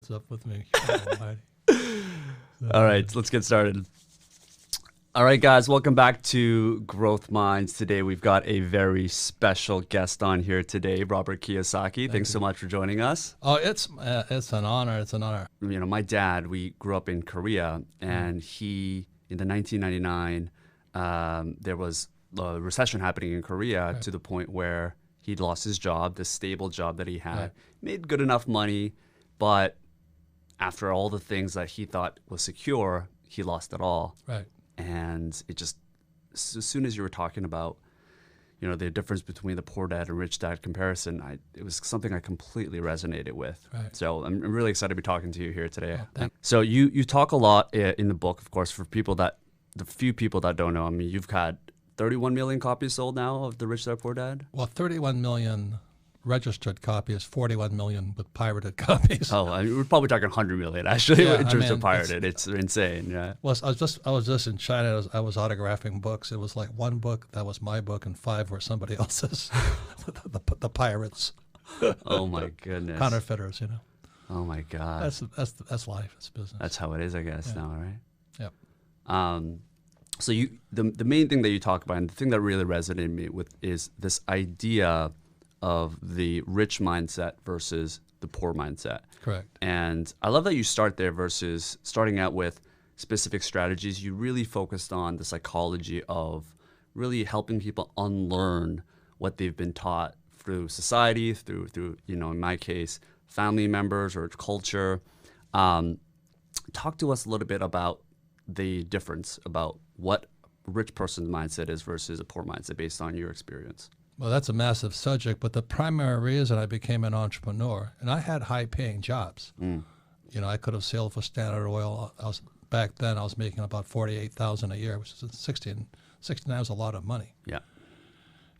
what's up with me. All right, let's get started. All right, guys, welcome back to Growth Minds. Today we've got a very special guest on here today, Robert Kiyosaki. Thanks so much for joining us. Oh, it's an honor. It's an honor. You know, my dad, we grew up in Korea, and he, in the 1999, there was a recession happening in Korea to the point where he lost his job, the stable job that he had, made good enough money, but after all the things that he thought was secure, he lost it all. Right. And it just, as soon as you were talking about, you know, the difference between the poor dad and rich dad comparison, it was something I completely resonated with. Right. So I'm really excited to be talking to you here today. Oh, so you talk a lot in the book, of course, for people the few people that don't know. I mean, you've had 31 million copies sold now of The Rich Dad Poor Dad? Well, 31 million registered copies, 41 million with pirated copies. Oh, I mean, we're probably talking 100 million actually in terms of pirated. It's insane. Yeah. Well, I was just in China. I was autographing books. It was like one book that was my book, and 5 were somebody else's. the pirates. Oh my goodness. Counterfeiters, you know. Oh my God. That's life. It's business. That's how it is, I guess. Now, right? Yep. So the main thing that you talk about, and the thing that really resonated me with, is this idea of the rich mindset versus the poor mindset. Correct. And I love that you start there versus starting out with specific strategies. You really focused on the psychology of really helping people unlearn what they've been taught through society, through you know, in my case, family members or culture. Talk to us a little bit about the difference about what a rich person's mindset is versus a poor mindset based on your experience. Well, that's a massive subject, but the primary reason I became an entrepreneur, and I had high-paying jobs. You know, I could have sailed for Standard Oil. Back then I was making about $48,000 a year, which is 69 was a lot of money. Yeah.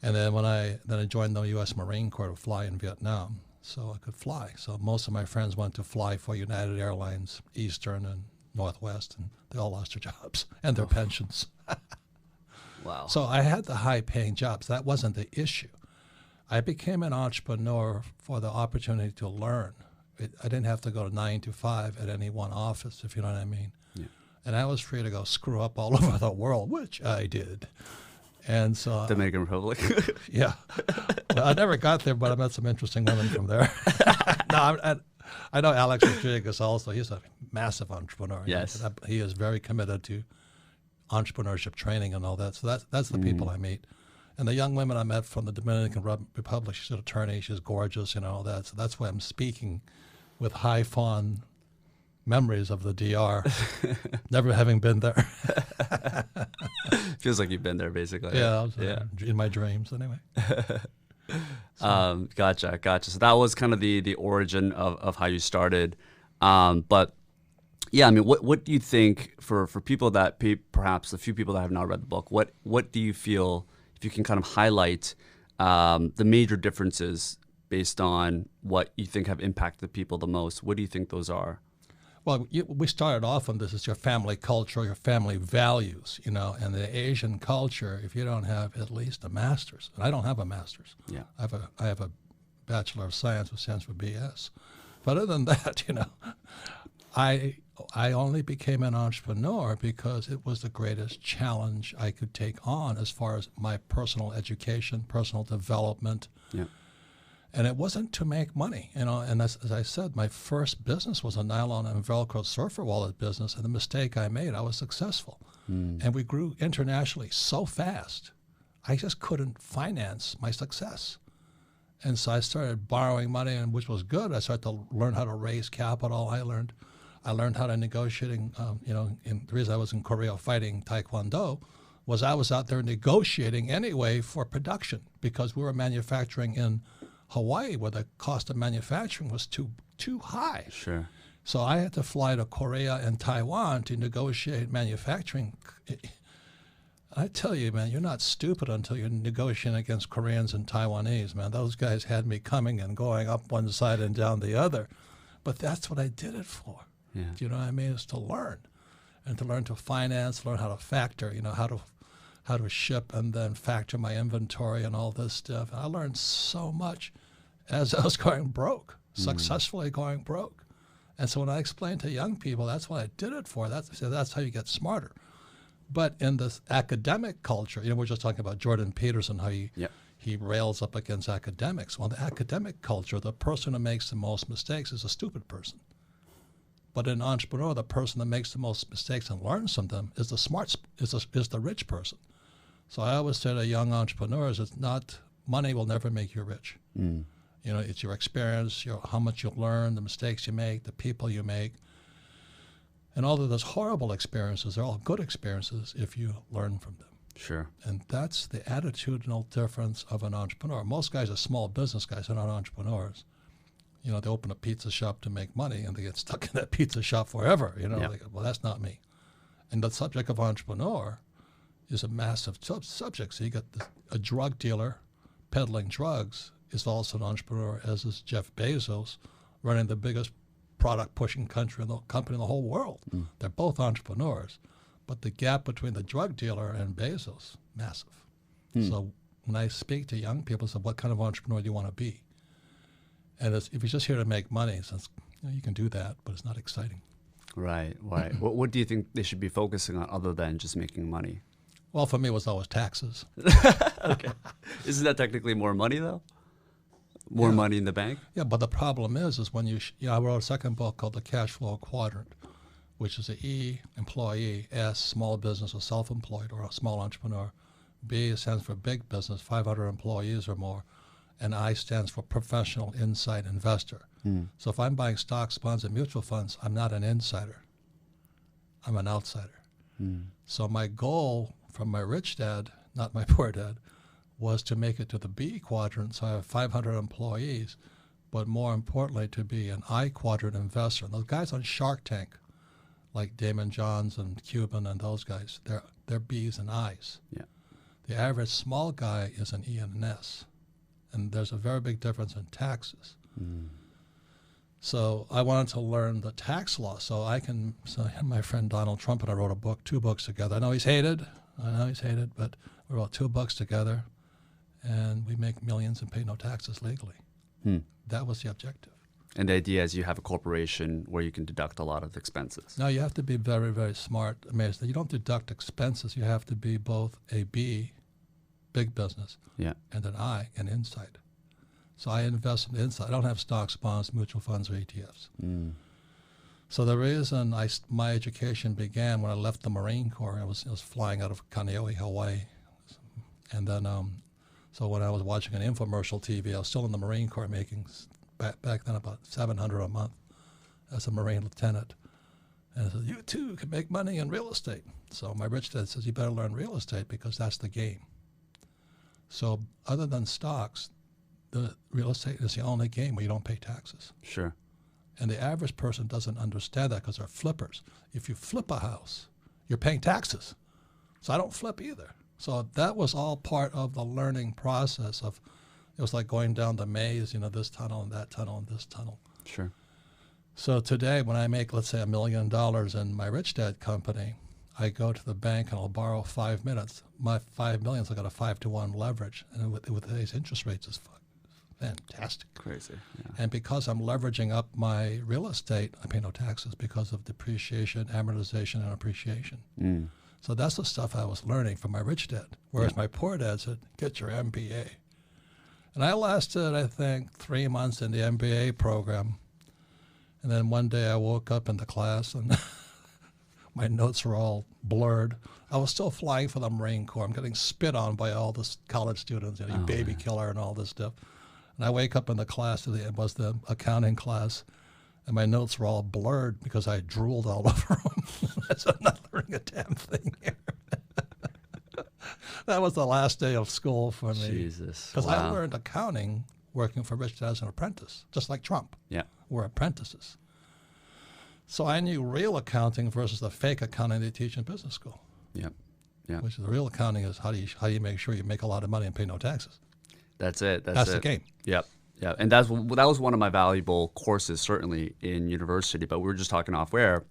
And then I joined the U.S. Marine Corps to fly in Vietnam, so I could fly. So most of my friends went to fly for United Airlines, Eastern, and Northwest, and they all lost their jobs and their pensions. Wow. So I had the high-paying jobs. That wasn't the issue. I became an entrepreneur for the opportunity to learn. I didn't have to go to 9 to 5 at any one office, if you know what I mean. Yeah. And I was free to go screw up all over the world, which I did. And so Dominican Republic. yeah. Well, I never got there, but I met some interesting women from there. No, I know Alex Rodriguez also. He's a massive entrepreneur. Yes. He is very committed to entrepreneurship training and all that. So that's the people I meet. And the young women I met from the Dominican Republic, she's an attorney, she's gorgeous, you know, all that. So that's why I'm speaking with high fond memories of the DR, never having been there. Feels like you've been there basically. Yeah, in my dreams anyway. Gotcha. So that was kind of the origin of how you started. But yeah, I mean, what do you think for people that perhaps the few people that have not read the book, what do you feel, if you can kind of highlight the major differences based on what you think have impacted people the most? What do you think those are? Well, we started off on this as your family culture, your family values, you know, and the Asian culture, if you don't have at least a master's, and I don't have a master's. Yeah. I have a Bachelor of Science with Science for BS. But other than that, you know, I only became an entrepreneur because it was the greatest challenge I could take on as far as my personal education, personal development. Yeah. And it wasn't to make money, you know. And as I said, my first business was a nylon and Velcro surfer wallet business. And the mistake I made, I was successful. And we grew internationally so fast, I just couldn't finance my success. And so I started borrowing money, and which was good. I started to learn how to raise capital. I learned how to negotiating. You know, the reason I was in Korea fighting Taekwondo was I was out there negotiating anyway for production because we were manufacturing in Hawaii, where the cost of manufacturing was too high. Sure. So I had to fly to Korea and Taiwan to negotiate manufacturing. I tell you, man, you're not stupid until you're negotiating against Koreans and Taiwanese, man. Those guys had me coming and going up one side and down the other. But that's what I did it for. Yeah. Do you know what I mean? Is to learn. And to learn to finance, learn how to factor, you know, how to ship and then factor my inventory and all this stuff. And I learned so much as I was going broke, successfully going broke. And so when I explain to young people, that's what I did it for. That's how you get smarter. But in this academic culture, we're just talking about Jordan Peterson, how he rails up against academics. Well, in the academic culture, the person who makes the most mistakes is a stupid person. But in entrepreneur, the person that makes the most mistakes and learns from them is the rich person. So I always say to young entrepreneurs, money will never make you rich. It's your experience, how much you learn, the mistakes you make, the people you make. And although there's horrible experiences, they're all good experiences if you learn from them. Sure. And that's the attitudinal difference of an entrepreneur. Most guys are small business guys, they're not entrepreneurs. They open a pizza shop to make money and they get stuck in that pizza shop forever. Well, that's not me. And the subject of entrepreneur is a massive subject. So you got a drug dealer peddling drugs is also an entrepreneur, as is Jeff Bezos, running the biggest product-pushing company in the whole world. They're both entrepreneurs. But the gap between the drug dealer and Bezos, massive. So when I speak to young people, I say, what kind of entrepreneur do you want to be? And if you're just here to make money, you can do that, but it's not exciting. Right. What do you think they should be focusing on other than just making money? Well, for me, it was always taxes. Okay. Isn't that technically more money, though? More money in the bank? Yeah, but the problem is when I wrote a second book called The Cash Flow Quadrant, which is the E, employee, S, small business or self-employed or a small entrepreneur. B stands for big business, 500 employees or more. And I stands for professional insight investor. So if I'm buying stocks, bonds, and mutual funds, I'm not an insider. I'm an outsider. So my goal from my rich dad, not my poor dad, was to make it to the B quadrant, so I have 500 employees, but more importantly, to be an I quadrant investor. And those guys on Shark Tank, like Damon Johns and Cuban and those guys, they're B's and I's. Yeah. The average small guy is an E and an S. And there's a very big difference in taxes. So I wanted to learn the tax law. So my friend Donald Trump and I wrote two books together. I know he's hated, but we wrote 2 books together. And we make millions and pay no taxes legally. That was the objective. And the idea is you have a corporation where you can deduct a lot of expenses. Now you have to be very, very smart. You don't deduct expenses. You have to be both a B, big business, and an I, an insider. So I invest in the inside. I don't have stocks, bonds, mutual funds, or ETFs. So the reason my education began when I left the Marine Corps, I was flying out of Kaneohe, Hawaii. And then so when I was watching an infomercial TV, I was still in the Marine Corps making back then about $700 a month as a Marine lieutenant. And I said, you too can make money in real estate. So my rich dad says, you better learn real estate because that's the game. So other than stocks, the real estate is the only game where you don't pay taxes. Sure. And the average person doesn't understand that because they're flippers. If you flip a house, you're paying taxes. So I don't flip either. So that was all part of the learning process of, it was like going down the maze, this tunnel and that tunnel and this tunnel. Sure. So today when I make, let's say, $1 million in my rich dad company, I go to the bank and I'll borrow 5 minutes. My $5 million, I got a 5-to-1 leverage. And with today's interest rates, it's fantastic. Crazy. Yeah. And because I'm leveraging up my real estate, I pay no taxes because of depreciation, amortization, and appreciation. So that's the stuff I was learning from my rich dad. Whereas my poor dad said, get your MBA. And I lasted, I think, 3 months in the MBA program. And then one day I woke up in the class and my notes were all blurred. I was still flying for the Marine Corps. I'm getting spit on by all the college students, you baby killer and all this stuff. And I wake up in the class, it was the accounting class, and my notes were all blurred because I drooled all over them. I said, I'm not learning a damn thing here. That was the last day of school for me. Jesus. Because I learned accounting working for Rich Dad as an apprentice, just like Trump. Yeah. We're apprentices. So I knew real accounting versus the fake accounting they teach in business school. Yeah. Yeah. Which is the real accounting is how do you make sure you make a lot of money and pay no taxes. That's it. That's the game. Yep. Yeah. And that was one of my valuable courses, certainly in university, but we were just talking off air.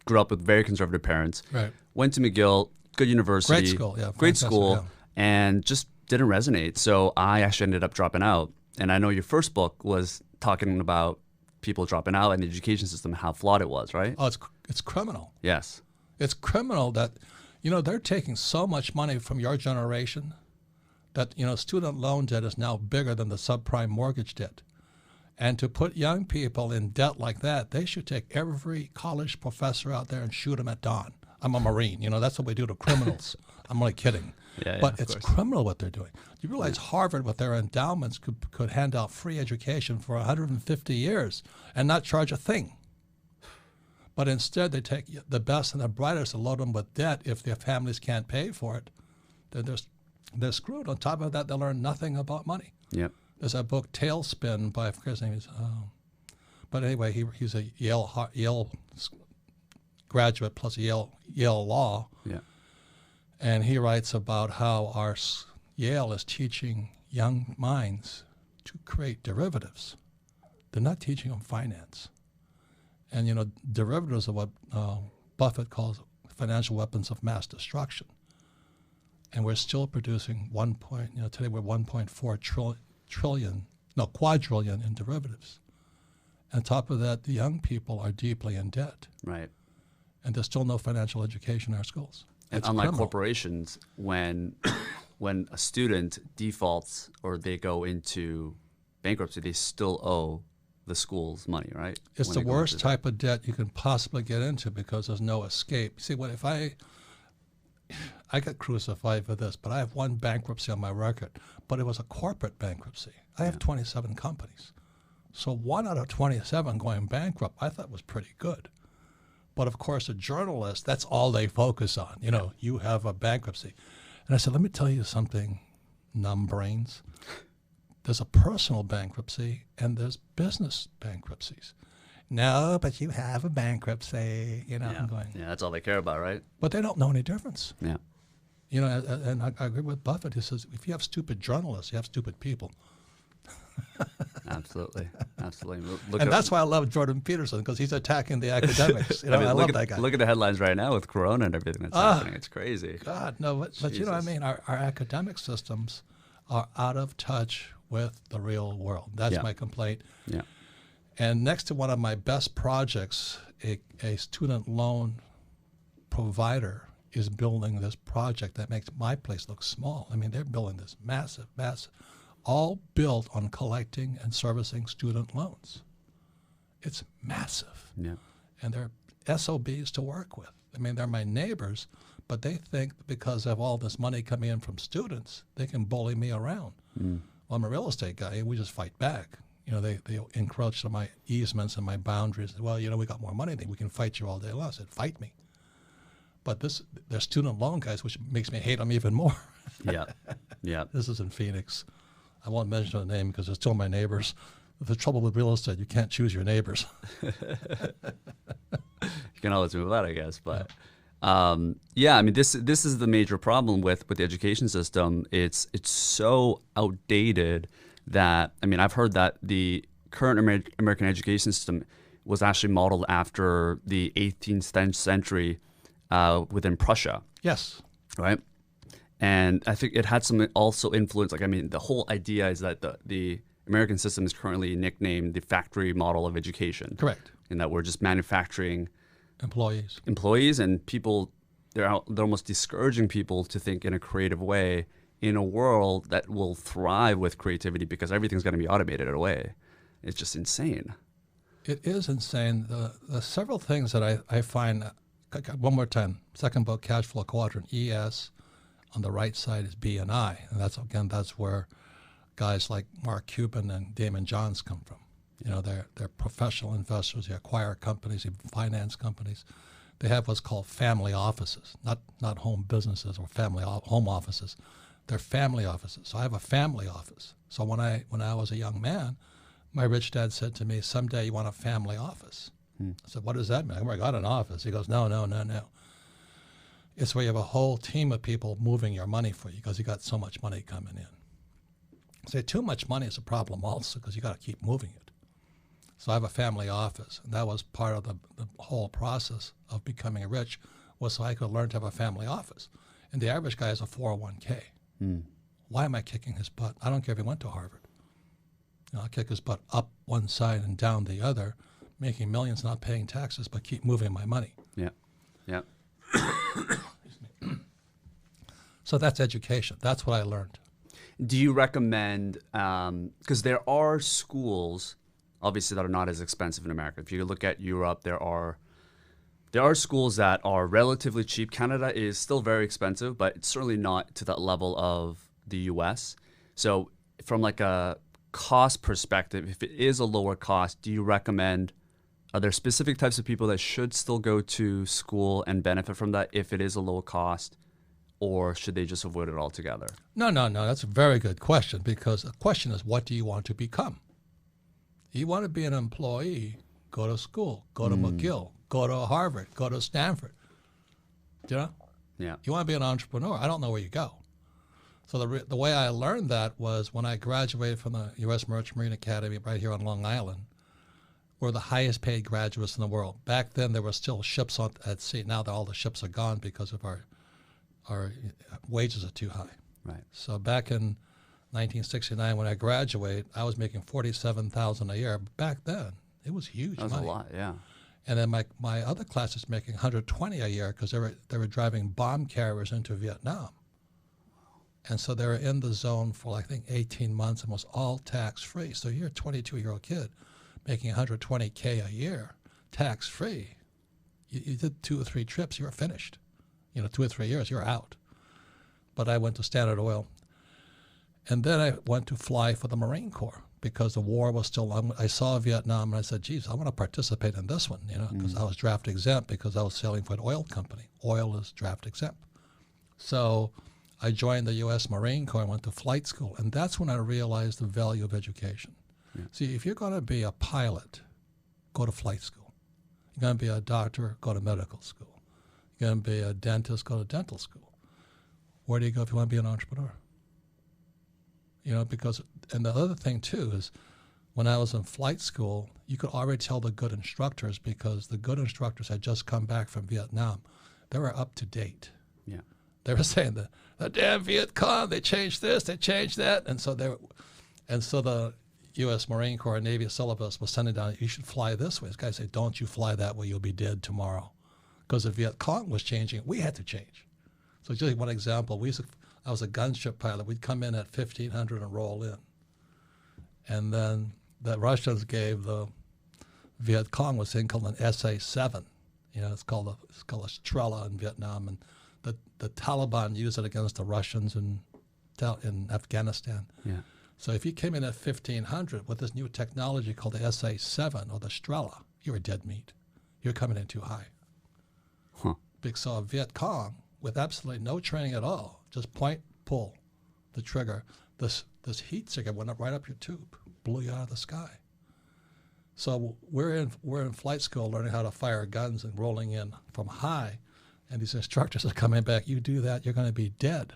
Grew up with very conservative parents. Right. Went to McGill, good university. Great school, yeah. Great school, and just didn't resonate. So I actually ended up dropping out. And I know your first book was talking about people dropping out and the education system, how flawed it was, right? Oh, it's criminal. Yes. It's criminal that, they're taking so much money from your generation that, student loan debt is now bigger than the subprime mortgage debt. And to put young people in debt like that, they should take every college professor out there and shoot them at dawn. I'm a Marine. That's what we do to criminals. I'm only kidding. Yeah, but it's course. criminal what they're doing. You realize Harvard, with their endowments, could hand out free education for 150 years and not charge a thing. But instead, they take the best and the brightest and load them with debt. If their families can't pay for it, then they're screwed. On top of that, they learn nothing about money. Yep. There's a book, Tailspin, by, I forget his name is, but anyway, he's a Yale graduate plus Yale Law. Yeah. And he writes about how Yale is teaching young minds to create derivatives. They're not teaching them finance. And, derivatives are what Buffett calls financial weapons of mass destruction. And we're still producing today we're 1.4 quadrillion in derivatives. On top of that, the young people are deeply in debt. Right. And there's still no financial education in our schools. And It's unlike criminal. corporations, when a student defaults or they go into bankruptcy, they still owe the schools money, right? It's When the they go worst into type of debt you can possibly get into because there's no escape. See, if I got crucified for this, but I have one bankruptcy on my record, but it was a corporate bankruptcy. I have 27 companies. So 1 out of 27 going bankrupt, I thought was pretty good. But of course, a journalist, that's all they focus on. You have a bankruptcy. And I said, let me tell you something, numbbrains. There's a personal bankruptcy and there's business bankruptcies. No, but you have a bankruptcy, I'm going. Yeah, that's all they care about, right? But they don't know any difference. Yeah. And I agree with Buffett. He says, if you have stupid journalists, you have stupid people. Absolutely. Absolutely. And that's why I love Jordan Peterson, because he's attacking the academics. I love that guy. Look at the headlines right now with Corona and everything that's happening. It's crazy. God, no, but you know what I mean? Our academic systems are out of touch with the real world. That's my complaint. Yeah. And next to one of my best projects, a student loan provider is building this project that makes my place look small. I mean, they're building this massive, all built on collecting and servicing student loans. It's massive. Yeah. And they're SOBs to work with. I mean, they're my neighbors, but they think because of all this money coming in from students, they can bully me around. Well, I'm a real estate guy, and we just fight back. They encroach on my easements and my boundaries. Well, we got more money than we can fight you all day long. I said, fight me. But they're student loan guys, which makes me hate them even more. Yeah. Yeah. This is in Phoenix. I won't mention the name because they're still my neighbors. The trouble with real estate, you can't choose your neighbors. You can always move out, I guess. But I mean, this is the major problem with the education system. It's so outdated that, I mean, I've heard that the current American education system was actually modeled after the 18th century within Prussia. Yes. Right? And I think it had some also influence. Like, I mean, the whole idea is that the American system is currently nicknamed the factory model of education. Correct. In that we're just manufacturing employees and people, they're almost discouraging people to think in a creative way in a world that will thrive with creativity because everything's going to be automated away. It's just insane. It is insane. The several things that I find, one more time, second book, Cash Flow Quadrant, ES. On the right side is B&I, and that's where guys like Mark Cuban and Damon Johns come from. They're professional investors. They acquire companies, they finance companies. They have what's called family offices, not home businesses or home offices. They're family offices. So I have a family office. So when I was a young man, my rich dad said to me, "Someday you want a family office." I said, "What does that mean?" I got an office. He goes, "No. It's where you have a whole team of people moving your money for you because you got so much money coming in." Say too much money is a problem also because you got to keep moving it. So I have a family office, and that was part of the whole process of becoming rich, was so I could learn to have a family office. And the average guy has a 401k. Why am I kicking his butt? I don't care if he went to Harvard. I'll kick his butt up one side and down the other, making millions, not paying taxes, but keep moving my money. Yeah. Yeah. So that's education. That's what I learned. Do you recommend, because there are schools, obviously, that are not as expensive in America. If you look at Europe, there are schools that are relatively cheap. Canada is still very expensive, but it's certainly not to that level of the US. So from like a cost perspective, if it is a lower cost, do you recommend, are there specific types of people that should still go to school and benefit from that if it is a lower cost? Or should they just avoid it altogether? No. That's a very good question, because the question is, what do you want to become? You want to be an employee, go to school, go to McGill, go to Harvard, go to Stanford. Do you know? Yeah. You want to be an entrepreneur, I don't know where you go. So the way I learned that was when I graduated from the U.S. Merchant Marine Academy right here on Long Island. We're the highest paid graduates in the world. Back then, there were still ships at sea. Now all the ships are gone because of our wages are too high. Right. So back in 1969, when I graduated, I was making $47,000 a year. Back then, it was huge money. That was a lot, yeah. And then my other class is making $120 a year because they were driving bomb carriers into Vietnam. And so they were in the zone for, I think, 18 months and was all tax-free. So you're a 22-year-old kid making $120K a year, tax-free. You did 2 or 3 trips, you were finished. 2 or 3 years, you're out. But I went to Standard Oil. And then I went to fly for the Marine Corps because the war was still on. I saw Vietnam and I said, geez, I want to participate in this one, because I was draft exempt because I was sailing for an oil company. Oil is draft exempt. So I joined the U.S. Marine Corps and went to flight school. And that's when I realized the value of education. Yeah. See, if you're going to be a pilot, go to flight school. You're going to be a doctor, go to medical school. You're going to be a dentist, go to dental school. Where do you go if you want to be an entrepreneur? Because, and the other thing too is when I was in flight school, you could already tell the good instructors because the good instructors had just come back from Vietnam. They were up to date. Yeah. They were saying the damn Viet Cong, they changed this, they changed that. And so the U.S. Marine Corps and Navy syllabus was sending down, you should fly this way. This guy said, don't you fly that way, you'll be dead tomorrow. Because the Viet Cong was changing, we had to change. So just one example, I was a gunship pilot. We'd come in at 1500 and roll in. And then the Russians gave the Viet Cong was thing called an SA-7. It's called a Strela in Vietnam. And the Taliban used it against the Russians in Afghanistan. Yeah. So if you came in at 1500 with this new technology called the SA-7 or the Strela, you were dead meat. You're coming in too high. Huh. Because a Viet Cong, with absolutely no training at all, just point, pull the trigger. This heat seeker went right up your tube, blew you out of the sky. So we're in flight school learning how to fire guns and rolling in from high, and these instructors are coming back. You do that, you're going to be dead.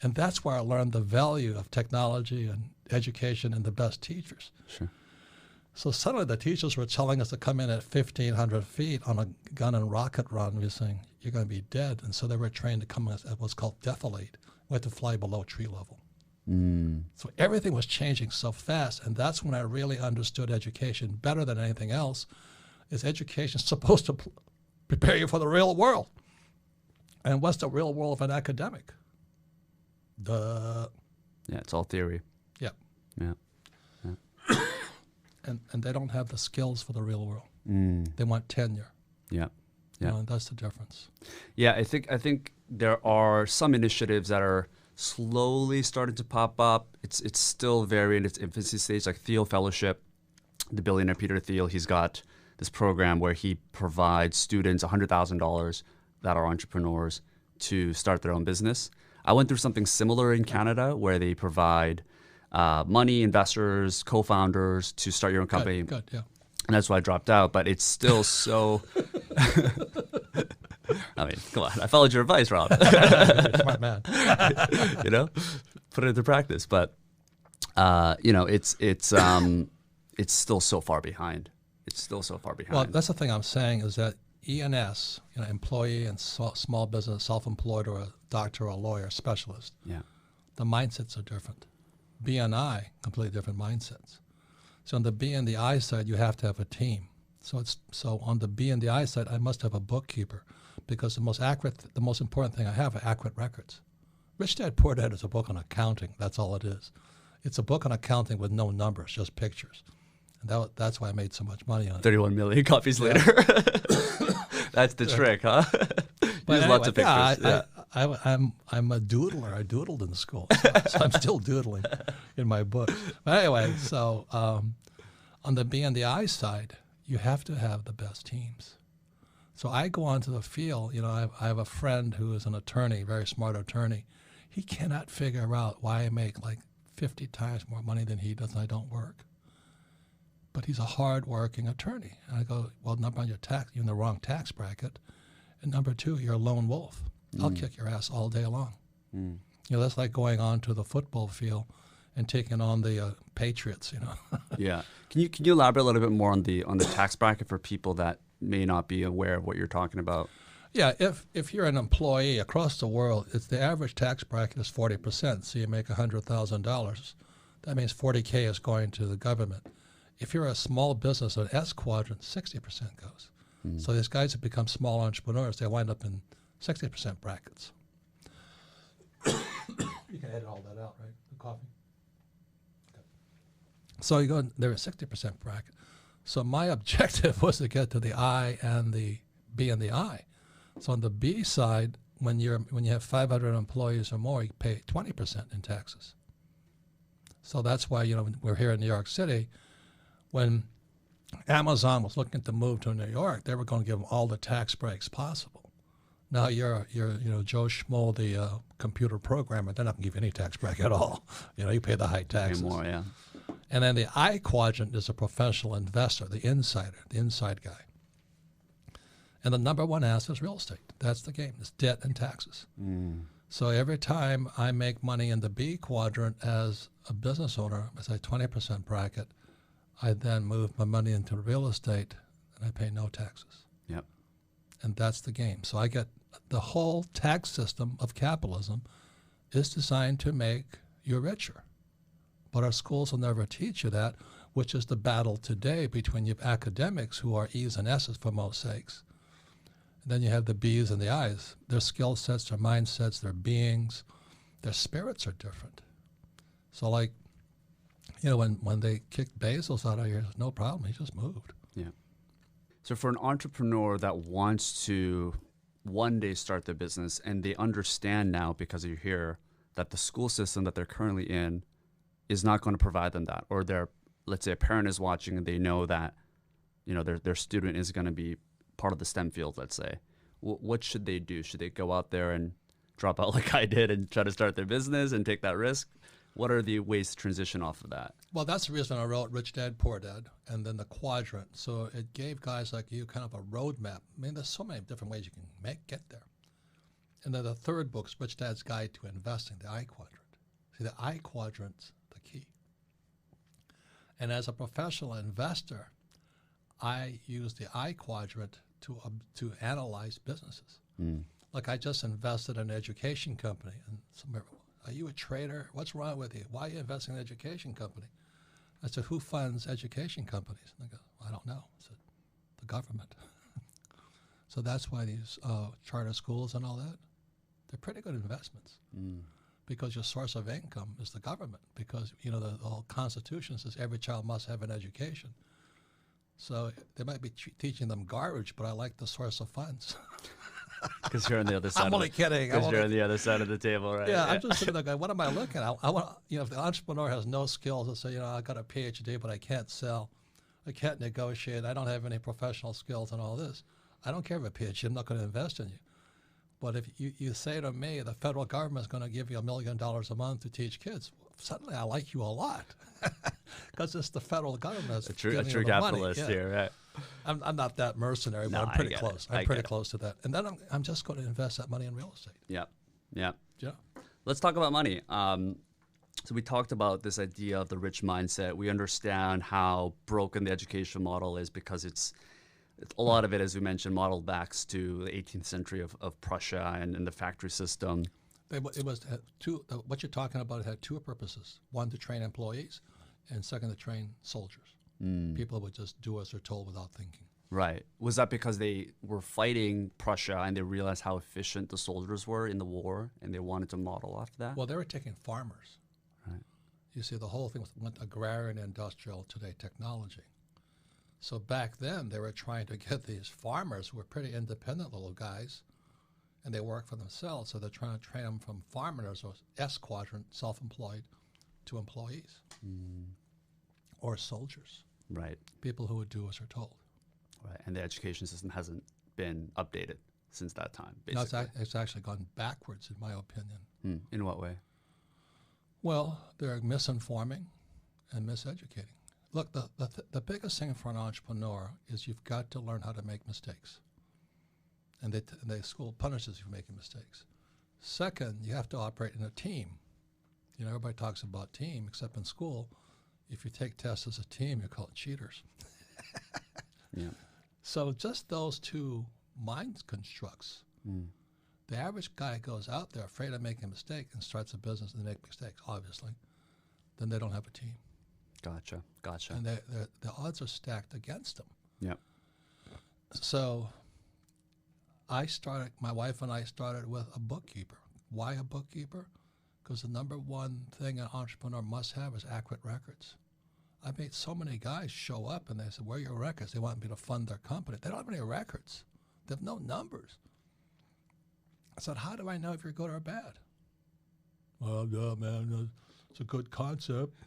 And that's where I learned the value of technology and education and the best teachers. Sure. So suddenly the teachers were telling us to come in at 1,500 feet on a gun and rocket run. We were saying, you're going to be dead. And so they were trained to come at what's called defilade. We had to fly below tree level. So everything was changing so fast. And that's when I really understood education better than anything else. Is education supposed to prepare you for the real world? And what's the real world of an academic? Yeah, it's all theory. Yeah. Yeah. And they don't have the skills for the real world. They want tenure. Yeah. Yeah. And that's the difference. Yeah, I think there are some initiatives that are slowly starting to pop up. It's still very in its infancy stage, like Thiel Fellowship, the billionaire Peter Thiel, he's got this program where he provides students $100,000 that are entrepreneurs to start their own business. I went through something similar in Canada where they provide money, investors, co-founders to start your own company. Good, yeah. And that's why I dropped out, but it's still so... I mean, come on. I followed your advice, Rob. Smart man. Put it into practice. But, it's still so far behind. It's still so far behind. Well, that's the thing I'm saying is that E&S, employee and small business, self-employed, or a doctor or a lawyer, specialist, yeah, the mindsets are different. B&I, completely different mindsets. So on the B and the I side, you have to have a team. So on the B and the I side, I must have a bookkeeper, because the most important thing I have are accurate records. Rich Dad Poor Dad is a book on accounting. That's all it is. It's a book on accounting with no numbers, just pictures. And that's why I made so much money on it. 31 million copies later. That's the trick, huh? Use lots of pictures. I'm a doodler. I doodled in school, so I'm still doodling in my book. But anyway, so on the B and the I side, you have to have the best teams. So I go onto the field. I have a friend who is an attorney, very smart attorney. He cannot figure out why I make like 50 times more money than he does and I don't work. But he's a hard-working attorney. And I go, well, number one, you're in the wrong tax bracket. And number two, you're a lone wolf. I'll kick your ass all day long. That's like going on to the football field and taking on the Patriots, Yeah. Can you elaborate a little bit more on the tax bracket for people that may not be aware of what you're talking about? Yeah, if you're an employee across the world, the average tax bracket is 40%. So you make $100,000. That means 40K is going to the government. If you're a small business, an S quadrant, 60% goes. So these guys have become small entrepreneurs. They wind up in 60% brackets. You can edit all that out, right? The coffee. Okay. So you go, they're a 60% bracket. So my objective was to get to the I and the B and the I. So on the B side, when you have 500 employees or more, you pay 20% in taxes. So that's why we're here in New York City. When Amazon was looking to move to New York, they were going to give them all the tax breaks possible. Now you're Joe Schmo, the computer programmer. They're not going to give you any tax break at all. You pay the high taxes. Pay more, yeah. And then the I quadrant is a professional investor, the insider, the inside guy. And the number one asset is real estate. That's the game. It's debt and taxes. So every time I make money in the B quadrant as a business owner, as a 20% bracket, I then move my money into real estate and I pay no taxes. Yep. And that's the game. So I get the whole tax system of capitalism is designed to make you richer. But our schools will never teach you that, which is the battle today between you academics who are E's and S's for most sakes. And then you have the B's and the I's. Their skill sets, their mindsets, their beings, their spirits are different. So like, when they kicked Bezos out of here, no problem. He just moved. Yeah. So for an entrepreneur that wants to one day start their business and they understand now, because you're here, that the school system that they're currently in is not going to provide them that, or let's say a parent is watching and they know that, their student is going to be part of the STEM field, let's say. What should they do? Should they go out there and drop out like I did and try to start their business and take that risk? What are the ways to transition off of that? Well, that's the reason I wrote Rich Dad, Poor Dad, and then the quadrant. So it gave guys like you kind of a roadmap. I mean, there's so many different ways you can get there. And then the third book is Rich Dad's Guide to Investing, the I quadrant. See, the I quadrant's the key. And as a professional investor, I use the I quadrant to analyze businesses. Like I just invested in an education company, and are you a trader? What's wrong with you? Why are you investing in an education company? I said, who funds education companies? And they go, I don't know. I said, the government. So that's why these charter schools and all that, they're pretty good investments because your source of income is the government, because, the whole Constitution says every child must have an education. So they might be teaching them garbage, but I like the source of funds. Because you're on the other side. I'm only kidding. Because you're on the other side of the table, right? Yeah, I'm just sitting there going, what am I looking at? I want, if the entrepreneur has no skills and say, I got a PhD, but I can't sell, I can't negotiate, I don't have any professional skills and all this. I don't care if a PhD, I'm not going to invest in you. But if you say to me, the federal government is going to give you $1 million a month to teach kids, suddenly I like you a lot. Because it's the federal government that's a true capitalist money. Here, right? I'm not that mercenary, but I'm pretty close. I'm pretty close to that. And then I'm just going to invest that money in real estate. Yeah. Let's talk about money. So we talked about this idea of the rich mindset. We understand how broken the education model is because it's a lot of it, as we mentioned, modeled back to the 18th century of Prussia and the factory system. It was what you're talking about had two purposes. One, to train employees, and second, to train soldiers. People would just do as they're told without thinking. Right. Was that because they were fighting Prussia and they realized how efficient the soldiers were in the war and they wanted to model after that? Well, they were taking farmers. Right. You see, the whole thing went agrarian, industrial, today technology. So back then, they were trying to get these farmers who were pretty independent little guys, and they work for themselves. So they're trying to train them from farmers or S quadrant, self-employed, to employees or soldiers. Right. People who would do as they're told. Right. And the education system hasn't been updated since that time, No, basically. it's actually gone backwards, in my opinion. In what way? Well, they're misinforming and miseducating. Look, the biggest thing for an entrepreneur is you've got to learn how to make mistakes. And the school punishes you for making mistakes. Second, you have to operate in a team. You know, everybody talks about team, except in school. If you take tests as a team, you're called cheaters. Yeah. So just those two mind constructs. The average guy goes out there afraid of making a mistake and starts a business and they make mistakes, obviously. Then they don't have a team. Gotcha. And the odds are stacked against them. Yeah. So my wife and I started with a bookkeeper. Why a bookkeeper? Because the number one thing an entrepreneur must have is accurate records. I made so many guys show up and they said, where are your records? They want me to fund their company. They don't have any records. They have no numbers. I said, how do I know if you're good or bad? Well, yeah, man, it's a good concept.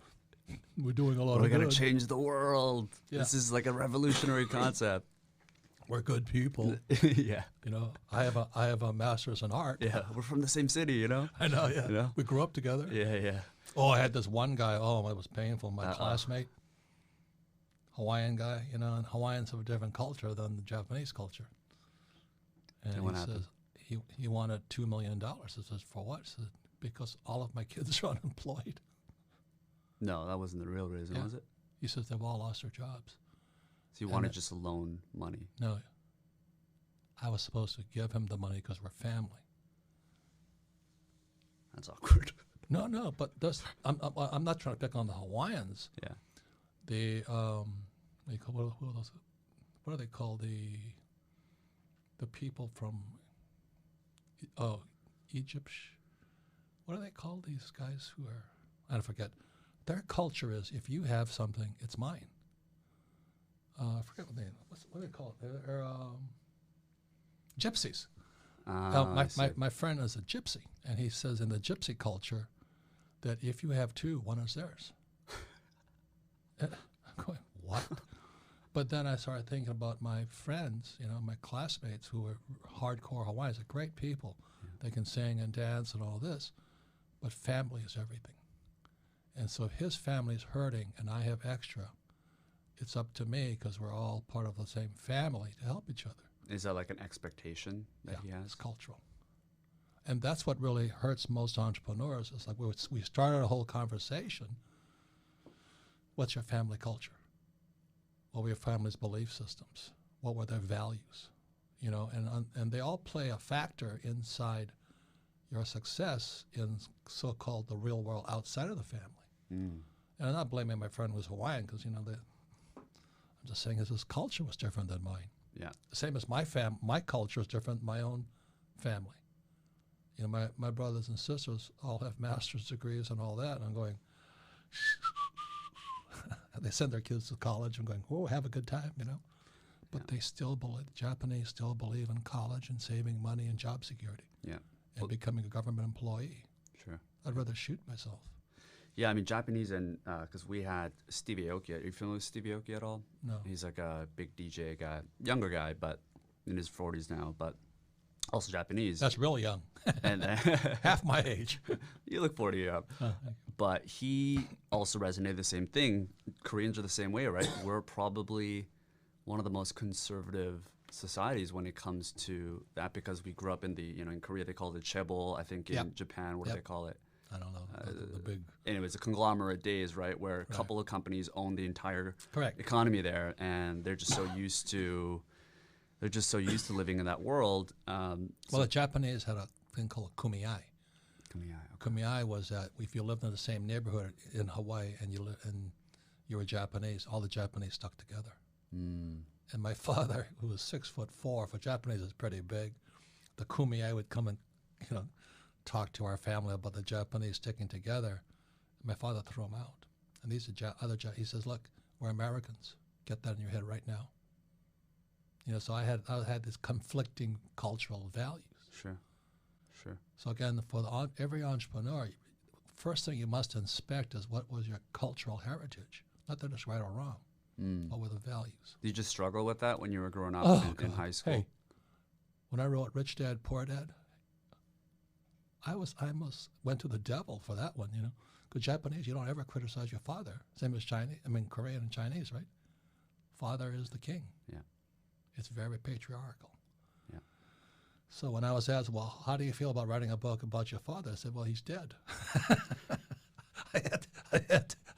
We're doing a lot of We're good. going to change the world. Yeah. This is like a revolutionary concept. We're good people. Yeah. You know, I have a master's in art. Yeah. We're from the same city, you know? I know, yeah. You know? We grew up together. Yeah. Oh, I had this one guy. Oh, it was painful. My classmate, Hawaiian guy, you know, and Hawaiians have a different culture than the Japanese culture. And what he happened? says he wanted $2 million. I says, for what? I said, because all of my kids are unemployed. No, that wasn't the real reason, Yeah. was it? He says they've all lost their jobs. So you wanted just to loan money. No, I was supposed to give him the money because we're family. That's awkward. No, but I'm not trying to pick on the Hawaiians. Yeah. The what are they called? The people from Egypt. What are they called? These guys who are, I forget. Their culture is if you have something, it's mine. I forget what do they call it? They're gypsies. My friend is a gypsy, and he says in the gypsy culture that if you have two, one is theirs. I'm going, what? But then I started thinking about my friends, you know, my classmates who are hardcore Hawaiians, they're great people. Yeah. They can sing and dance and all this, but family is everything. And so if his family's hurting and I have extra, it's up to me, because we're all part of the same family, to help each other. Is that like an expectation that he has? It's cultural. And that's what really hurts most entrepreneurs. It's like we started a whole conversation. What's your family culture? What were your family's belief systems? What were their values? You know, and they all play a factor inside your success in so-called the real world outside of the family. And I'm not blaming my friend who was Hawaiian, because, you know, I'm just saying his culture was different than mine. Yeah. Same as my culture is different than my own family. You know, my brothers and sisters all have master's degrees and all that, and I'm going, they send their kids to college and going, oh, have a good time, you know. But they still believe, the Japanese still believe in college and saving money and job security. Yeah. And becoming a government employee. Sure. I'd rather shoot myself. Yeah, I mean, Japanese, and because we had Stevie Aoki. Are you familiar with Stevie Aoki at all? No. He's like a big DJ guy, younger guy, but in his 40s now, but also Japanese. That's really young. And half my age. You look 40, yeah. But he also resonated the same thing. Koreans are the same way, right? We're probably one of the most conservative societies when it comes to that, because we grew up in in Korea they call it chaebol. I think in Japan, what do they call it? I don't know. The big. Anyways, a conglomerate days, right, where a couple of companies own the entire economy there, and they're just so used to living in that world. The Japanese had a thing called kumiai. Kumiai. Okay. Kumiai was that if you lived in the same neighborhood in Hawaii and you were Japanese. All the Japanese stuck together. Mm. And my father, who was 6'4", for Japanese is pretty big, the kumie would come and, talk to our family about the Japanese sticking together. My father threw them out. And these are he says, look, we're Americans. Get that in your head right now. So I had these conflicting cultural values. Sure. So again, for every entrepreneur, first thing you must inspect is what was your cultural heritage. Not that it's right or wrong. What were the values? Did you just struggle with that when you were growing up in high school? Hey, when I wrote Rich Dad, Poor Dad, I almost went to the devil for that one, Because Japanese, you don't ever criticize your father. Same as Korean and Chinese, right? Father is the king. Yeah. It's very patriarchal. Yeah. So when I was asked, well, how do you feel about writing a book about your father? I said, well, he's dead.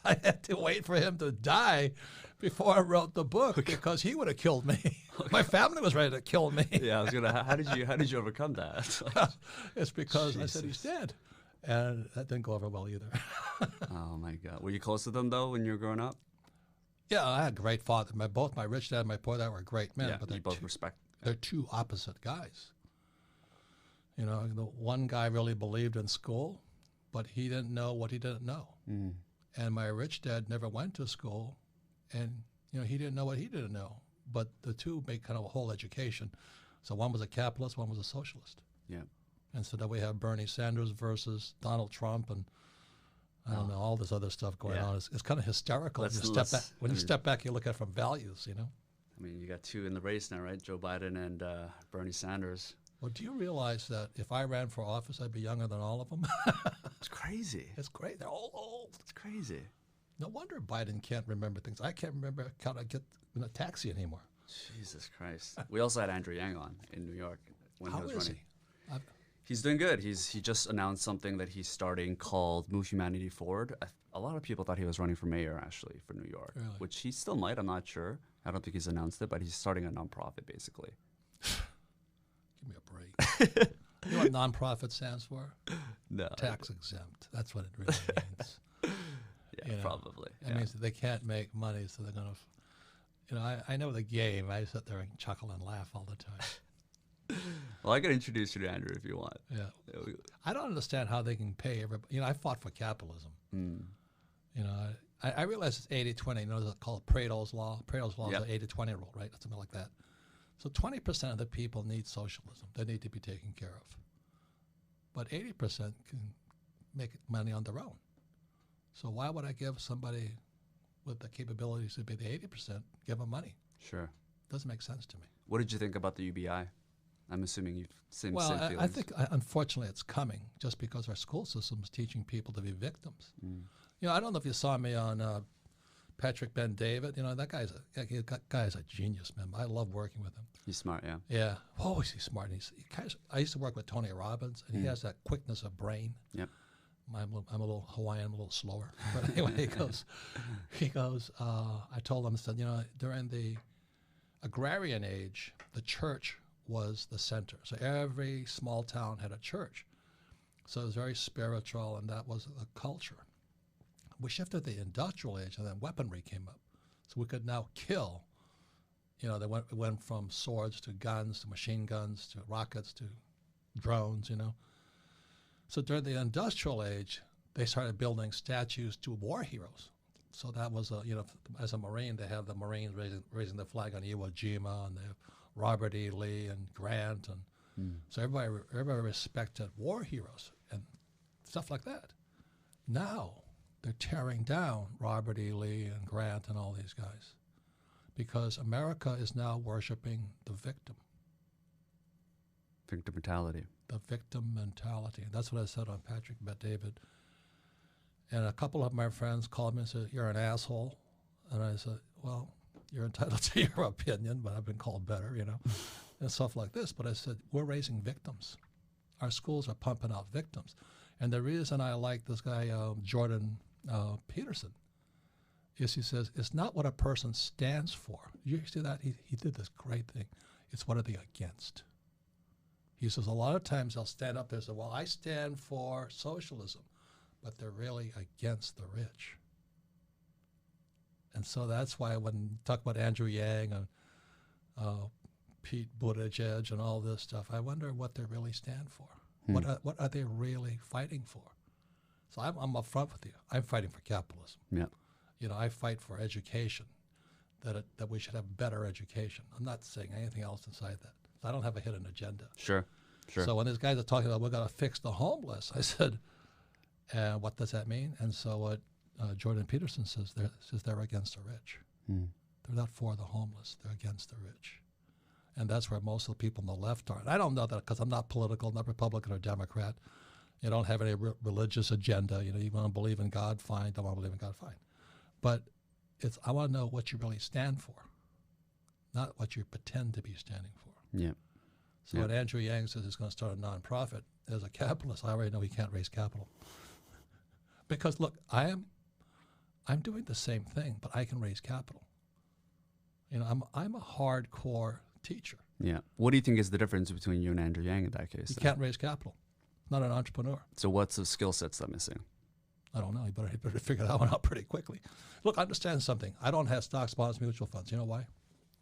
I had to wait for him to die before I wrote the book because he would have killed me. My family was ready to kill me. Yeah, I was gonna. How did you overcome that? It's because I Jesus. said he's dead, and that didn't go over well either. Oh my God, were you close to them though when you were growing up? Yeah, I had a great father. Both my rich dad and my poor dad were great men. Yeah, but you both respect. They're two opposite guys. The one guy really believed in school, but he didn't know what he didn't know. Mm. And my rich dad never went to school, and he didn't know what he didn't know. But the two make kind of a whole education. So one was a capitalist, one was a socialist. Yeah. And so then we have Bernie Sanders versus Donald Trump, and I don't know, all this other stuff going on. It's kind of hysterical. When you step back, you look at it from values. I mean, you got two in the race now, right? Joe Biden and Bernie Sanders. Well, do you realize that if I ran for office, I'd be younger than all of them? It's crazy. It's great. They're all old. It's crazy. No wonder Biden can't remember things. I can't remember how to get in a taxi anymore. Jesus Christ. We also had Andrew Yang on in New York when he was running. He? He's doing good. He just announced something that he's starting called Move Humanity Forward. A lot of people thought he was running for mayor, actually, for New York, really? Which he still might. I'm not sure. I don't think he's announced it, but he's starting a nonprofit, basically. Give me a break. You know what nonprofit stands for? No. Tax exempt. That's what it really means. Yeah, probably. It means that they can't make money, so they're going to... I know the game. I sit there and chuckle and laugh all the time. Well, I can introduce you to Andrew if you want. Yeah. I don't understand how they can pay everybody. I fought for capitalism. I realize it's 80-20. It's called Pareto's Law. Pareto's Law is the 80-20 rule, right? Something like that. So 20% of the people need socialism. They need to be taken care of. But 80% can make money on their own. So why would I give somebody with the capabilities to be the 80%, give them money? Sure. Doesn't make sense to me. What did you think about the UBI? I'm assuming you've seen Well, feelings. I think, unfortunately, it's coming just because our school system is teaching people to be victims. I don't know if you saw me on Patrick Ben David. That guy's a genius, man. I love working with him. He's smart, yeah. Yeah. Oh, is he smart? I used to work with Tony Robbins, and he has that quickness of brain. Yep. I'm a little Hawaiian, I'm a little slower. But anyway, he goes, I told him, I said, during the agrarian age, the church was the center. So every small town had a church. So it was very spiritual, and that was the culture. We shifted to the industrial age, and then weaponry came up. So we could now kill. They went from swords to guns to machine guns to rockets to drones, So during the industrial age, they started building statues to war heroes. So that was, as a Marine, they have the Marines raising the flag on Iwo Jima, and they have Robert E. Lee and Grant. And so everybody respected war heroes and stuff like that. Now they're tearing down Robert E. Lee and Grant and all these guys because America is now worshiping the victim. Victim mentality. The victim mentality. And that's what I said on Patrick Bet-David. And a couple of my friends called me and said, "You're an asshole." And I said, "Well, you're entitled to your opinion, but I've been called better, and stuff like this." But I said, we're raising victims. Our schools are pumping out victims. And the reason I like this guy, Jordan Peterson, is he says, it's not what a person stands for. You see that? He did this great thing. It's what are they against? He says a lot of times they'll stand up there and say, well, I stand for socialism, but they're really against the rich. And so that's why when you talk about Andrew Yang and Pete Buttigieg and all this stuff, I wonder what they really stand for. What are they really fighting for? So I'm upfront with you. I'm fighting for capitalism. Yeah. You know, I fight for education, that we should have better education. I'm not saying anything else inside that. I don't have a hidden agenda. Sure. So when these guys are talking about we're going to fix the homeless, I said, what does that mean? And so what Jordan Peterson says, they're against the rich. They're not for the homeless. They're against the rich. And that's where most of the people on the left are. And I don't know that because I'm not political, not Republican or Democrat. You don't have any religious agenda. You know, you want to believe in God, fine. Don't want to believe in God, fine. But I want to know what you really stand for, not what you pretend to be standing for. Yeah. So when Andrew Yang says he's going to start a nonprofit, as a capitalist, I already know he can't raise capital. Because look, I'm doing the same thing, but I can raise capital. You know, I'm a hardcore teacher. Yeah. What do you think is the difference between you and Andrew Yang in that case? You can't raise capital. Not an entrepreneur. So what's the skill sets that missing? I don't know. You better figure that one out pretty quickly. Look, understand something. I don't have stocks, bonds, mutual funds. You know why?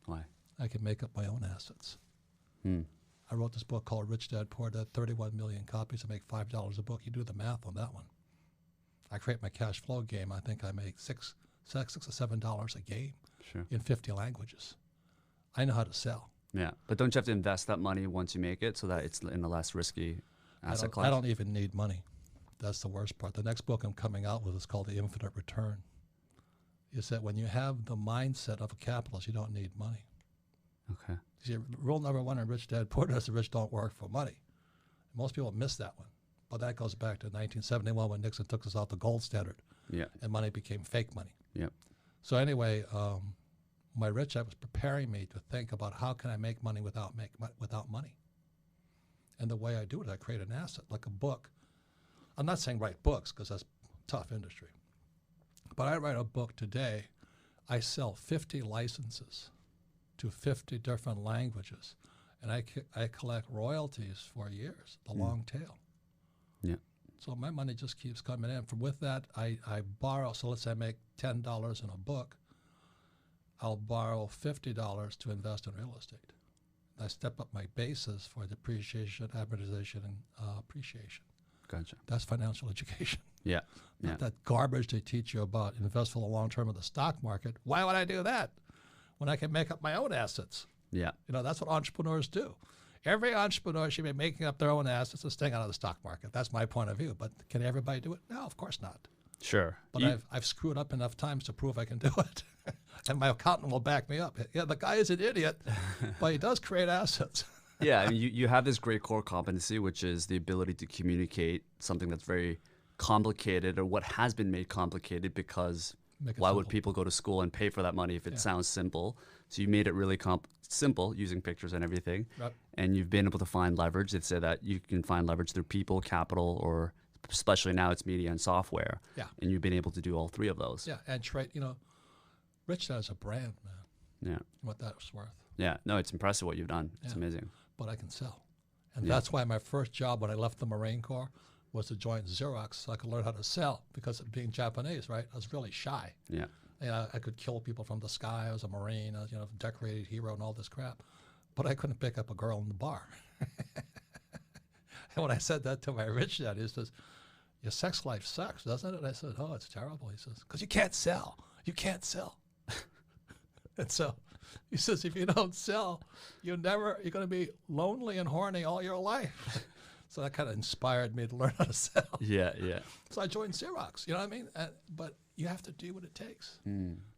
Why? I can make up my own assets. I wrote this book called Rich Dad Poor Dad, 31 million copies. I make $5 a book. You do the math on that one. I create my cash flow game. I think I make $6 or $7 a game in 50 languages. I know how to sell. Yeah, but don't you have to invest that money once you make it so that it's in a less risky asset class? I don't even need money. That's the worst part. The next book I'm coming out with is called The Infinite Return. Is that when you have the mindset of a capitalist, you don't need money. Okay. See, rule number one in Rich Dad Poor Dad is the rich don't work for money. Most people miss that one. But that goes back to 1971 when Nixon took us out the gold standard. Yeah. And money became fake money. Yeah. So anyway, my Rich Dad was preparing me to think about how can I make money without money. And the way I do it, I create an asset, like a book. I'm not saying write books because that's tough industry. But I write a book today. I sell 50 licenses to 50 different languages. And I collect royalties for years, the long tail. Yeah. So my money just keeps coming in. From with that, I borrow. So let's say I make $10 in a book. I'll borrow $50 to invest in real estate. I step up my basis for depreciation, amortization, and appreciation. Gotcha. That's financial education. Yeah. Not that garbage they teach you about invest for the long term of the stock market. Why would I do that when I can make up my own assets? Yeah. You know, that's what entrepreneurs do. Every entrepreneur should be making up their own assets and staying out of the stock market. That's my point of view. But can everybody do it? No, of course not. Sure. But I've screwed up enough times to prove I can do it. And my accountant will back me up. Yeah, the guy is an idiot, but he does create assets. Yeah, I mean, you have this great core competency, which is the ability to communicate something that's very complicated or what has been made complicated because why would people go to school and pay for that money if it sounds simple? So you made it really simple using pictures and everything. Right. And you've been able to find leverage. They say that you can find leverage through people, capital, or especially now it's media and software. Yeah. And you've been able to do all three of those. Yeah, and trade, you know, Rich Dad is a brand, man. Yeah. What that's worth. Yeah, no, it's impressive what you've done. It's amazing. But I can sell. And that's why my first job when I left the Marine Corps was to join Xerox so I could learn how to sell because of being Japanese, right? I was really shy. Yeah. You know, I could kill people from the sky. I was a Marine, I was, you know, decorated hero and all this crap. But I couldn't pick up a girl in the bar. And when I said that to my Rich Dad, he says, your sex life sucks, doesn't it? I said, oh, it's terrible. He says, because you can't sell. You can't sell. And so he says, if you don't sell, you're going to be lonely and horny all your life. So that kind of inspired me to learn how to sell. Yeah, yeah. So I joined Xerox, you know what I mean? But you have to do what it takes.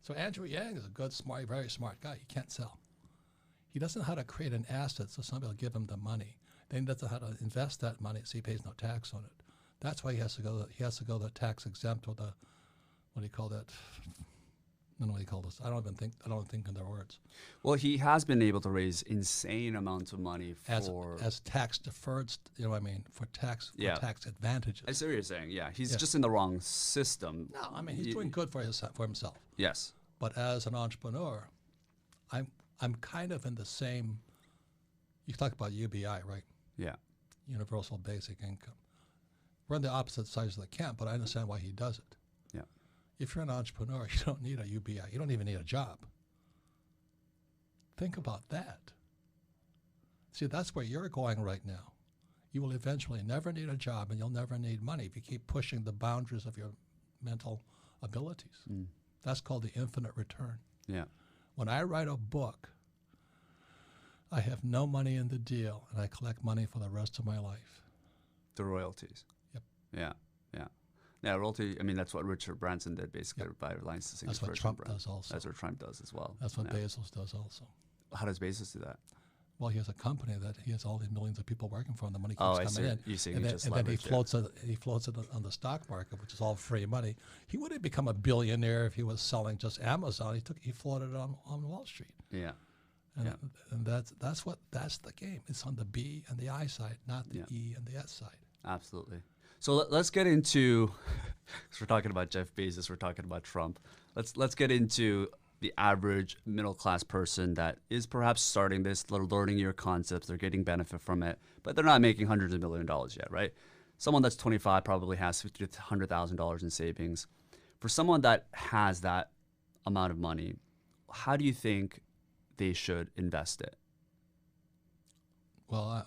So Andrew Yang is a good, smart, very smart guy. He can't sell. He doesn't know how to create an asset so somebody will give him the money. Then he doesn't know how to invest that money so he pays no tax on it. That's why he has to go the tax exempt or the, what do you call that? I don't know what you call this. I don't think in their words. Well, he has been able to raise insane amounts of money for as tax deferred. You know what I mean? For tax advantages. I see what you're saying. Yeah, he's just in the wrong system. No, I mean he's doing good for himself. Yes. But as an entrepreneur, I'm kind of in the same. You talk about UBI, right? Yeah. Universal Basic Income. We're on the opposite sides of the camp, but I understand why he does it. Yeah. If you're an entrepreneur, you don't need a UBI. You don't even need a job. Think about that. See, that's where you're going right now. You will eventually never need a job, and you'll never need money if you keep pushing the boundaries of your mental abilities. That's called the infinite return. Yeah. When I write a book, I have no money in the deal, and I collect money for the rest of my life. The royalties. Yep. Yeah. Yeah. Yeah, royalty, I mean, that's what Richard Branson did, basically, by licensing. That's what Trump does also. That's what Trump does as well. That's what Bezos does also. How does Bezos do that? Well, he has a company that he has all these millions of people working for him. The money keeps coming in. You see, and then he floats it on the stock market, which is all free money. He wouldn't become a billionaire if he was selling just Amazon. He floated it on Wall Street. Yeah. And that's the game. It's on the B and the I side, not the E and the S side. Absolutely. So let's get into, because we're talking about Jeff Bezos, we're talking about Trump. Let's get into the average middle-class person that is perhaps starting this, they're learning your concepts, they're getting benefit from it, but they're not making hundreds of $millions yet, right? Someone that's 25 probably has $50,000 to $100,000 in savings. For someone that has that amount of money, how do you think they should invest it? Well,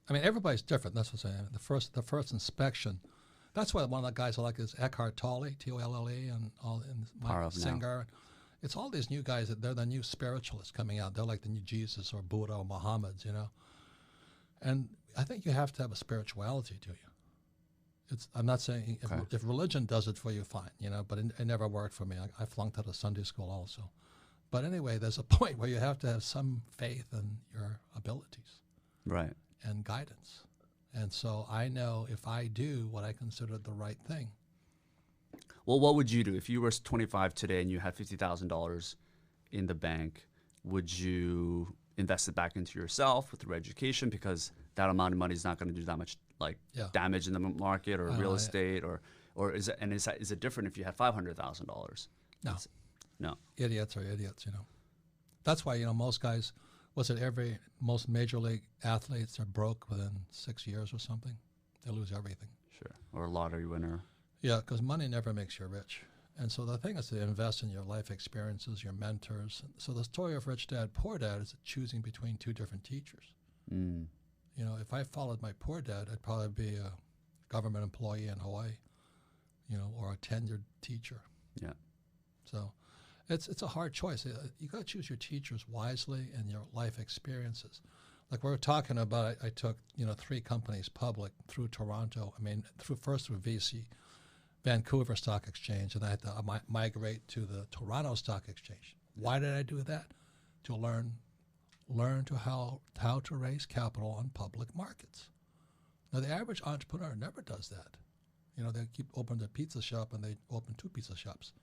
I mean, everybody's different. That's what I'm saying. The first inspection. That's why one of the guys I like is Eckhart Tolle, Tolle, and Mike Singer. It's all these new guys that they're the new spiritualists coming out. They're like the new Jesus or Buddha or Muhammad, you know. And I think you have to have a spirituality to you. I'm not saying if religion does it for you, fine, you know. But it never worked for me. I flunked out of Sunday school also. But anyway, there's a point where you have to have some faith in your abilities, right, and guidance. And so I know if I do what I consider the right thing. Well, what would you do if you were 25 today and you had $50,000 in the bank? Would you invest it back into yourself with your education, because that amount of money is not going to do that much damage in the market or real estate, or is it different if you had $500,000? No. Idiots are idiots, you know. That's why, you know, most guys, most major league athletes are broke within 6 years or something. They lose everything. Sure. Or a lottery winner. Yeah, because money never makes you rich. And so the thing is to invest in your life experiences, your mentors. So the story of Rich Dad, Poor Dad is choosing between two different teachers. You know, if I followed my poor dad, I'd probably be a government employee in Hawaii, you know, or a tenured teacher. Yeah. So it's a hard choice. You got to choose your teachers wisely and your life experiences. Like we were talking about, I took, you know, 3 companies public through Toronto. I mean, first through VC, Vancouver Stock Exchange, and I had to migrate to the Toronto Stock Exchange. Why did I do that? To learn how to raise capital on public markets. Now, the average entrepreneur never does that. You know, they keep opening their pizza shop and they open 2 pizza shops.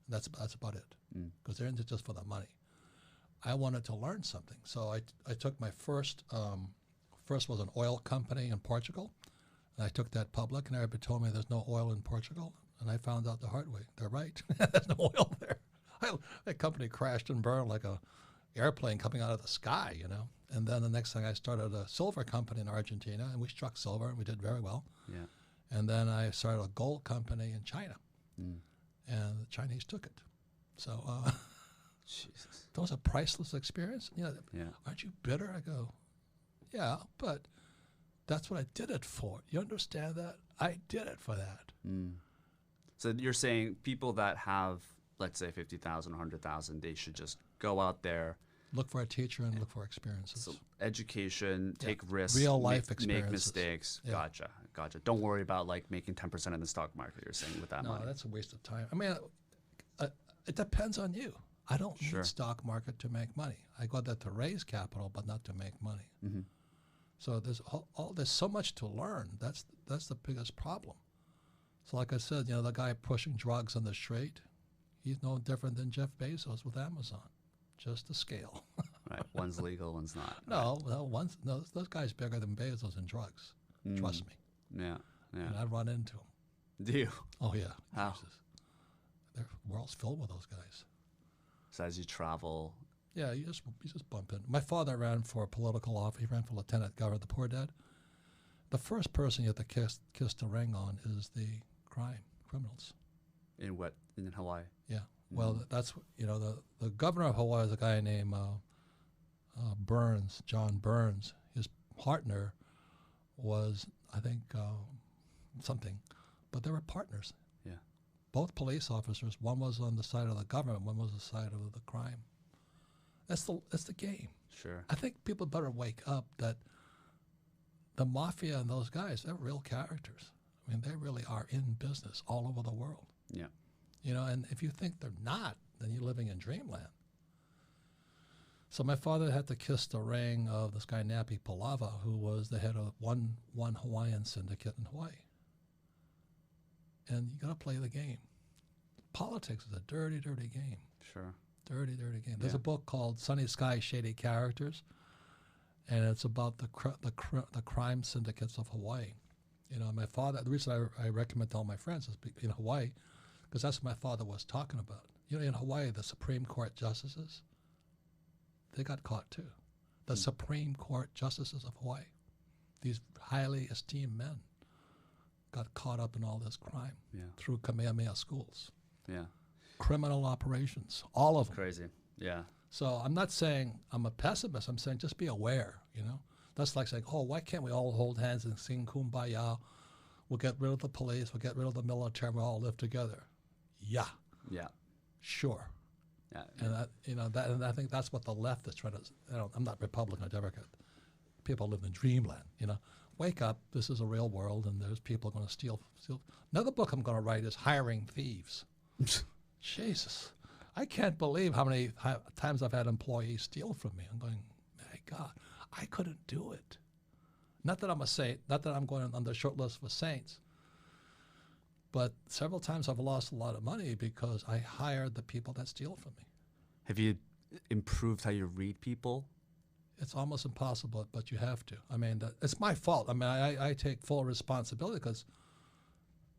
And that's about it, because they're in it just for the money. I wanted to learn something, so I took my first was an oil company in Portugal, and I took that public, and everybody told me there's no oil in Portugal, and I found out the hard way. They're right. There's no oil there. That company crashed and burned like a airplane coming out of the sky, you know. And then the next thing I started a silver company in Argentina, and we struck silver, and we did very well. Yeah. And then I started a gold company in China, and the Chinese took it. So Jesus. That was a priceless experience. You know, aren't you bitter? I go, yeah, but that's what I did it for. You understand that? I did it for that. So you're saying people that have, let's say, 50,000, 100,000, they should just go out there, look for a teacher and look for experiences. So education, take risks, real life experiences, make mistakes. Yeah. Gotcha. Don't worry about like making 10% in the stock market. You're saying with that money. No, that's a waste of time. I mean, it depends on you. I don't need stock market to make money. I got that to raise capital, but not to make money. So there's so much to learn. That's the biggest problem. So like I said, you know, the guy pushing drugs on the street, he's no different than Jeff Bezos with Amazon, just the scale. Right, one's legal, one's not. Those guys bigger than Bezos in drugs. Trust me. Yeah. And I run into them. Do you? Oh yeah. How? The world's filled with those guys. So as you travel. Yeah, you just bump in. My father ran for a political office. He ran for lieutenant governor, the poor dad. The first person you have to kiss the ring on is the criminals. In In Hawaii. Yeah. Well, that's, the governor of Hawaii is a guy named Burns, John Burns. His partner was, I think, something, but they were partners. Yeah. Both police officers. One was on the side of the government. One was the side of the crime. That's the game. Sure. I think people better wake up that the mafia and those guys, they're real characters. I mean, they really are in business all over the world. Yeah. And if you think they're not, then you're living in dreamland. So my father had to kiss the ring of this guy, Napi Palava, who was the head of one Hawaiian syndicate in Hawaii. And you got to play the game. Politics is a dirty, dirty game. Sure. Dirty, dirty game. There's a book called Sunny Sky, Shady Characters, and it's about the crime syndicates of Hawaii. My father, the reason I recommend to all my friends is in Hawaii, because that's what my father was talking about. In Hawaii, the Supreme Court justices, they got caught too. The Supreme Court justices of Hawaii, these highly esteemed men, got caught up in all this crime through Kamehameha schools. Yeah. Criminal operations, all of them. Crazy. Yeah. So I'm not saying I'm a pessimist. I'm saying just be aware, That's like saying, oh, why can't we all hold hands and sing Kumbaya? We'll get rid of the police. We'll get rid of the military. We'll all live together. Yeah. Yeah. Sure. Yeah. And and I think that's what the left is trying to. I'm not Republican or Democrat. People live in dreamland. Wake up. This is a real world, and there's people going to steal. Another book I'm going to write is Hiring Thieves. Jesus, I can't believe how many times I've had employees steal from me. I'm going, my God, I couldn't do it. Not that I'm a saint. Not that I'm going on the short list for saints. But several times I've lost a lot of money because I hired the people that steal from me. Have you improved how you read people? It's almost impossible, but you have to. I mean, it's my fault. I mean, I take full responsibility because,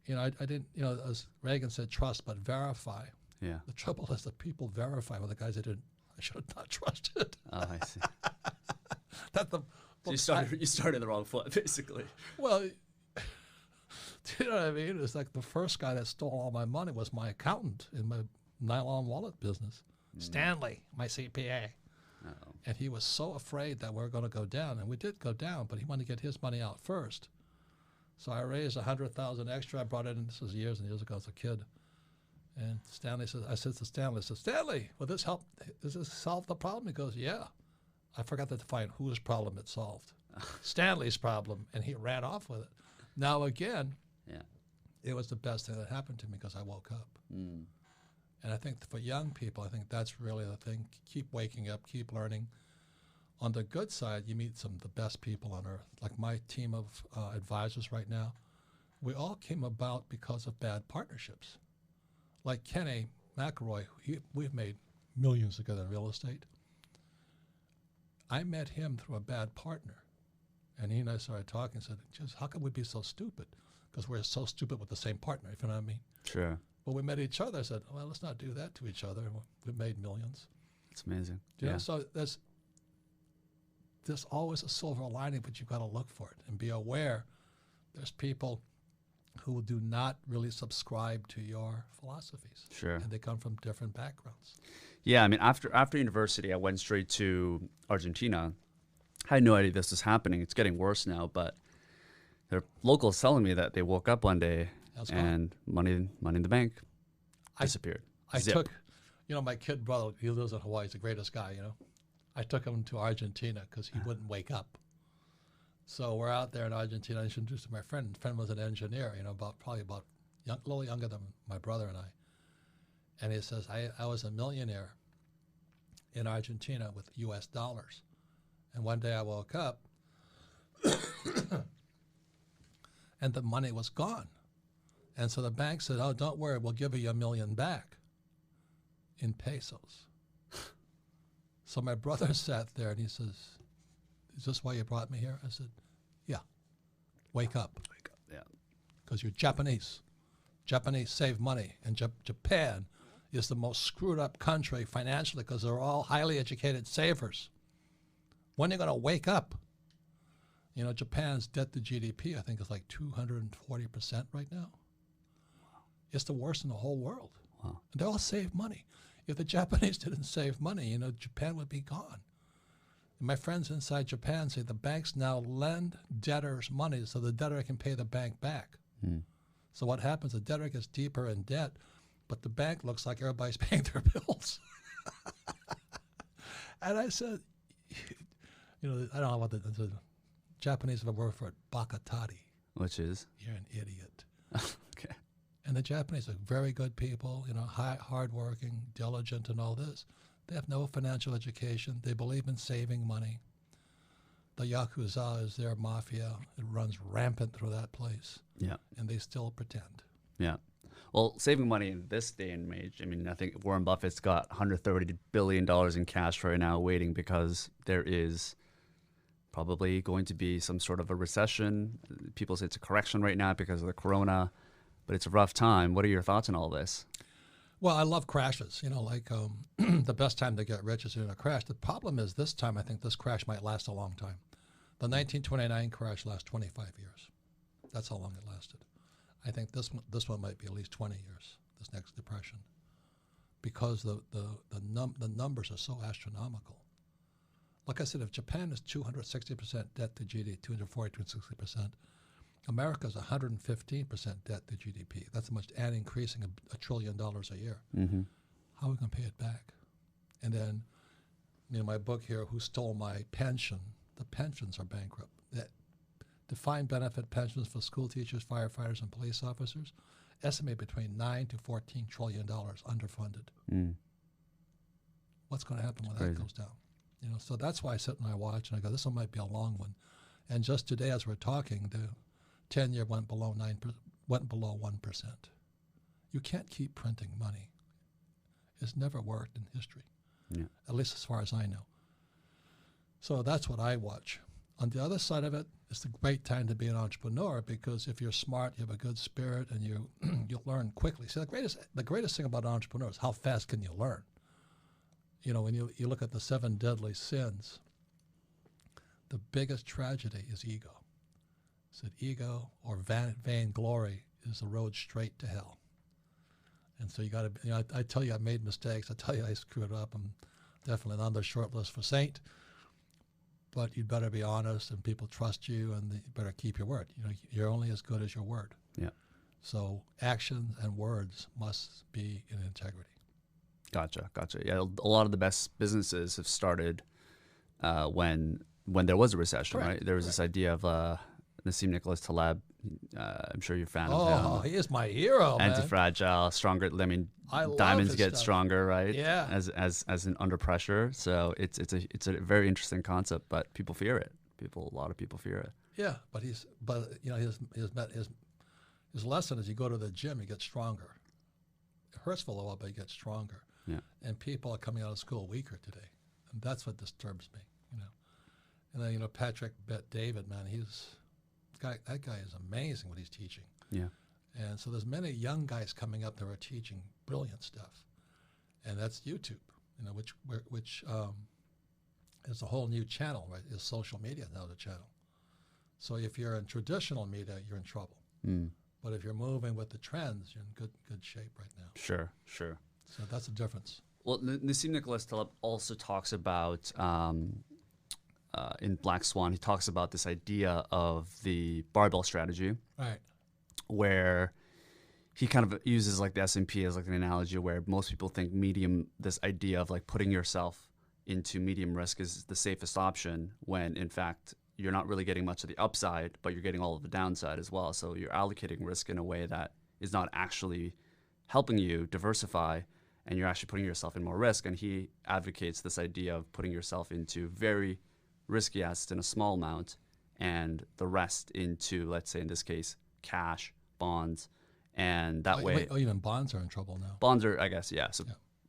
I didn't, as Reagan said, trust but verify. Yeah. The trouble is that people verify with the guys I should have not trusted. Oh, I see. So you started the wrong foot, basically. Well, do you know what I mean? It's like the first guy that stole all my money was my accountant in my nylon wallet business, Stanley, my CPA. Uh-oh. And he was so afraid that we were going to go down, and we did go down, but he wanted to get his money out first. So I raised $100,000 extra. I brought it in. This was years and years ago as a kid. And Stanley says, I said to Stanley, Stanley, will this help? Does this solve the problem? He goes, yeah. I forgot to define whose problem it solved. Stanley's problem, and he ran off with it. Now again, it was the best thing that happened to me because I woke up. Mm. And I think for young people, I think that's really the thing. Keep waking up, keep learning. On the good side, you meet some of the best people on earth. Like my team of advisors right now, we all came about because of bad partnerships. Like Kenny McElroy, we've made millions together in real estate. I met him through a bad partner. And he and I started talking and said, just how can we be so stupid? Because we're so stupid with the same partner, if you know what I mean. Sure. When we met each other, I said, well, let's not do that to each other. We've made millions. It's amazing. Yeah. So there's always a silver lining, but you've got to look for it and be aware there's people who do not really subscribe to your philosophies. Sure. And they come from different backgrounds. Yeah, I mean, after university, I went straight to Argentina. I had no idea this was happening. It's getting worse now, but there are locals telling me that they woke up one day and money in the bank disappeared. I took, my kid brother, he lives in Hawaii, he's the greatest guy, I took him to Argentina because he wouldn't wake up. So we're out there in Argentina. I introduced to my friend. My friend was an engineer, probably a little younger than my brother and I. And he says, I was a millionaire in Argentina with US dollars. And one day I woke up and the money was gone. And so the bank said, oh, don't worry, we'll give you $1 million back in pesos. So my brother sat there and he says, is this why you brought me here? I said, yeah, wake up. Wake up, yeah. Because you're Japanese. Japanese save money. And Japan is the most screwed up country financially because they're all highly educated savers. When are you going to wake up? Japan's debt to GDP, I think, is like 240% right now. Wow. It's the worst in the whole world. Wow. And they all saved money. If the Japanese didn't save money, Japan would be gone. And my friends inside Japan say the banks now lend debtors money so the debtor can pay the bank back. So what happens, the debtor gets deeper in debt, but the bank looks like everybody's paying their bills. And I said, I don't know what the Japanese have a word for it, bakatari. Which is? You're an idiot. Okay. And the Japanese are very good people, hardworking, diligent, and all this. They have no financial education. They believe in saving money. The Yakuza is their mafia. It runs rampant through that place. Yeah. And they still pretend. Yeah. Well, saving money in this day and age, I think Warren Buffett's got $130 billion in cash right now waiting because there is probably going to be some sort of a recession. People say it's a correction right now because of the corona, but it's a rough time. What are your thoughts on all this? Well, I love crashes. The best time to get rich is in a crash. The problem is this time I think this crash might last a long time. The 1929 crash lasted 25 years. That's how long it lasted. I think this one might be at least 20 years, this next depression, because the numbers are so astronomical. Like I said, if Japan is 260% debt to GDP, 240 to 260%, America is 115% debt to GDP. That's much, and increasing $1 trillion a year. Mm-hmm. How are we going to pay it back? And then, my book here, Who Stole My Pension? The pensions are bankrupt. Defined benefit pensions for school teachers, firefighters, and police officers estimate between $9 to $14 trillion underfunded. What's going to happen when that goes down? So that's why I sit and I watch and I go, this one might be a long one. And just today, as we're talking, the 10-year went below 1%. You can't keep printing money. It's never worked in history, at least as far as I know. So that's what I watch. On the other side of it, it's a great time to be an entrepreneur because if you're smart, you have a good spirit, and you'll learn quickly. See, the greatest thing about an entrepreneur is how fast can you learn. When you look at the 7 deadly sins, the biggest tragedy is ego. So ego or vainglory is the road straight to hell. And so you got to, I tell you I made mistakes. I tell you I screwed up. I'm definitely not on the short list for saint. But you'd better be honest, and people trust you, and you better keep your word. You're only as good as your word. Yeah. So actions and words must be in integrity. Gotcha. Yeah, a lot of the best businesses have started when there was a recession, right? There was this idea of Nassim Nicholas Taleb. I'm sure you're a fan of him. Oh, he is my hero, man. Antifragile, stronger. I love diamonds his get stuff. Stronger, right? Yeah. As an under pressure. So it's a very interesting concept, but people fear it. A lot of people fear it. Yeah, but his lesson is you go to the gym, you get stronger. It hurts for a while, but you get stronger. Yeah. And people are coming out of school weaker today, and that's what disturbs me. And then Patrick Bet-David, man, that guy is amazing what he's teaching. Yeah. And so there's many young guys coming up that are teaching brilliant stuff, and that's YouTube. Which is a whole new channel, right? Is social media now the channel? So if you're in traditional media, you're in trouble. But if you're moving with the trends, you're in good shape right now. Sure. So that's the difference. Well, Nassim Nicholas Taleb also talks about in Black Swan. He talks about this idea of the barbell strategy, right? Where he kind of uses like the S&P as like an analogy, where most people think this idea of like putting yourself into medium risk is the safest option, when in fact you're not really getting much of the upside, but you're getting all of the downside as well. So you're allocating risk in a way that is not actually helping you diversify, and you're actually putting yourself in more risk. And he advocates this idea of putting yourself into very risky assets in a small amount, and the rest into, let's say in this case, cash, bonds, and that way. Even bonds are in trouble now. Bonds are, I guess, yeah. So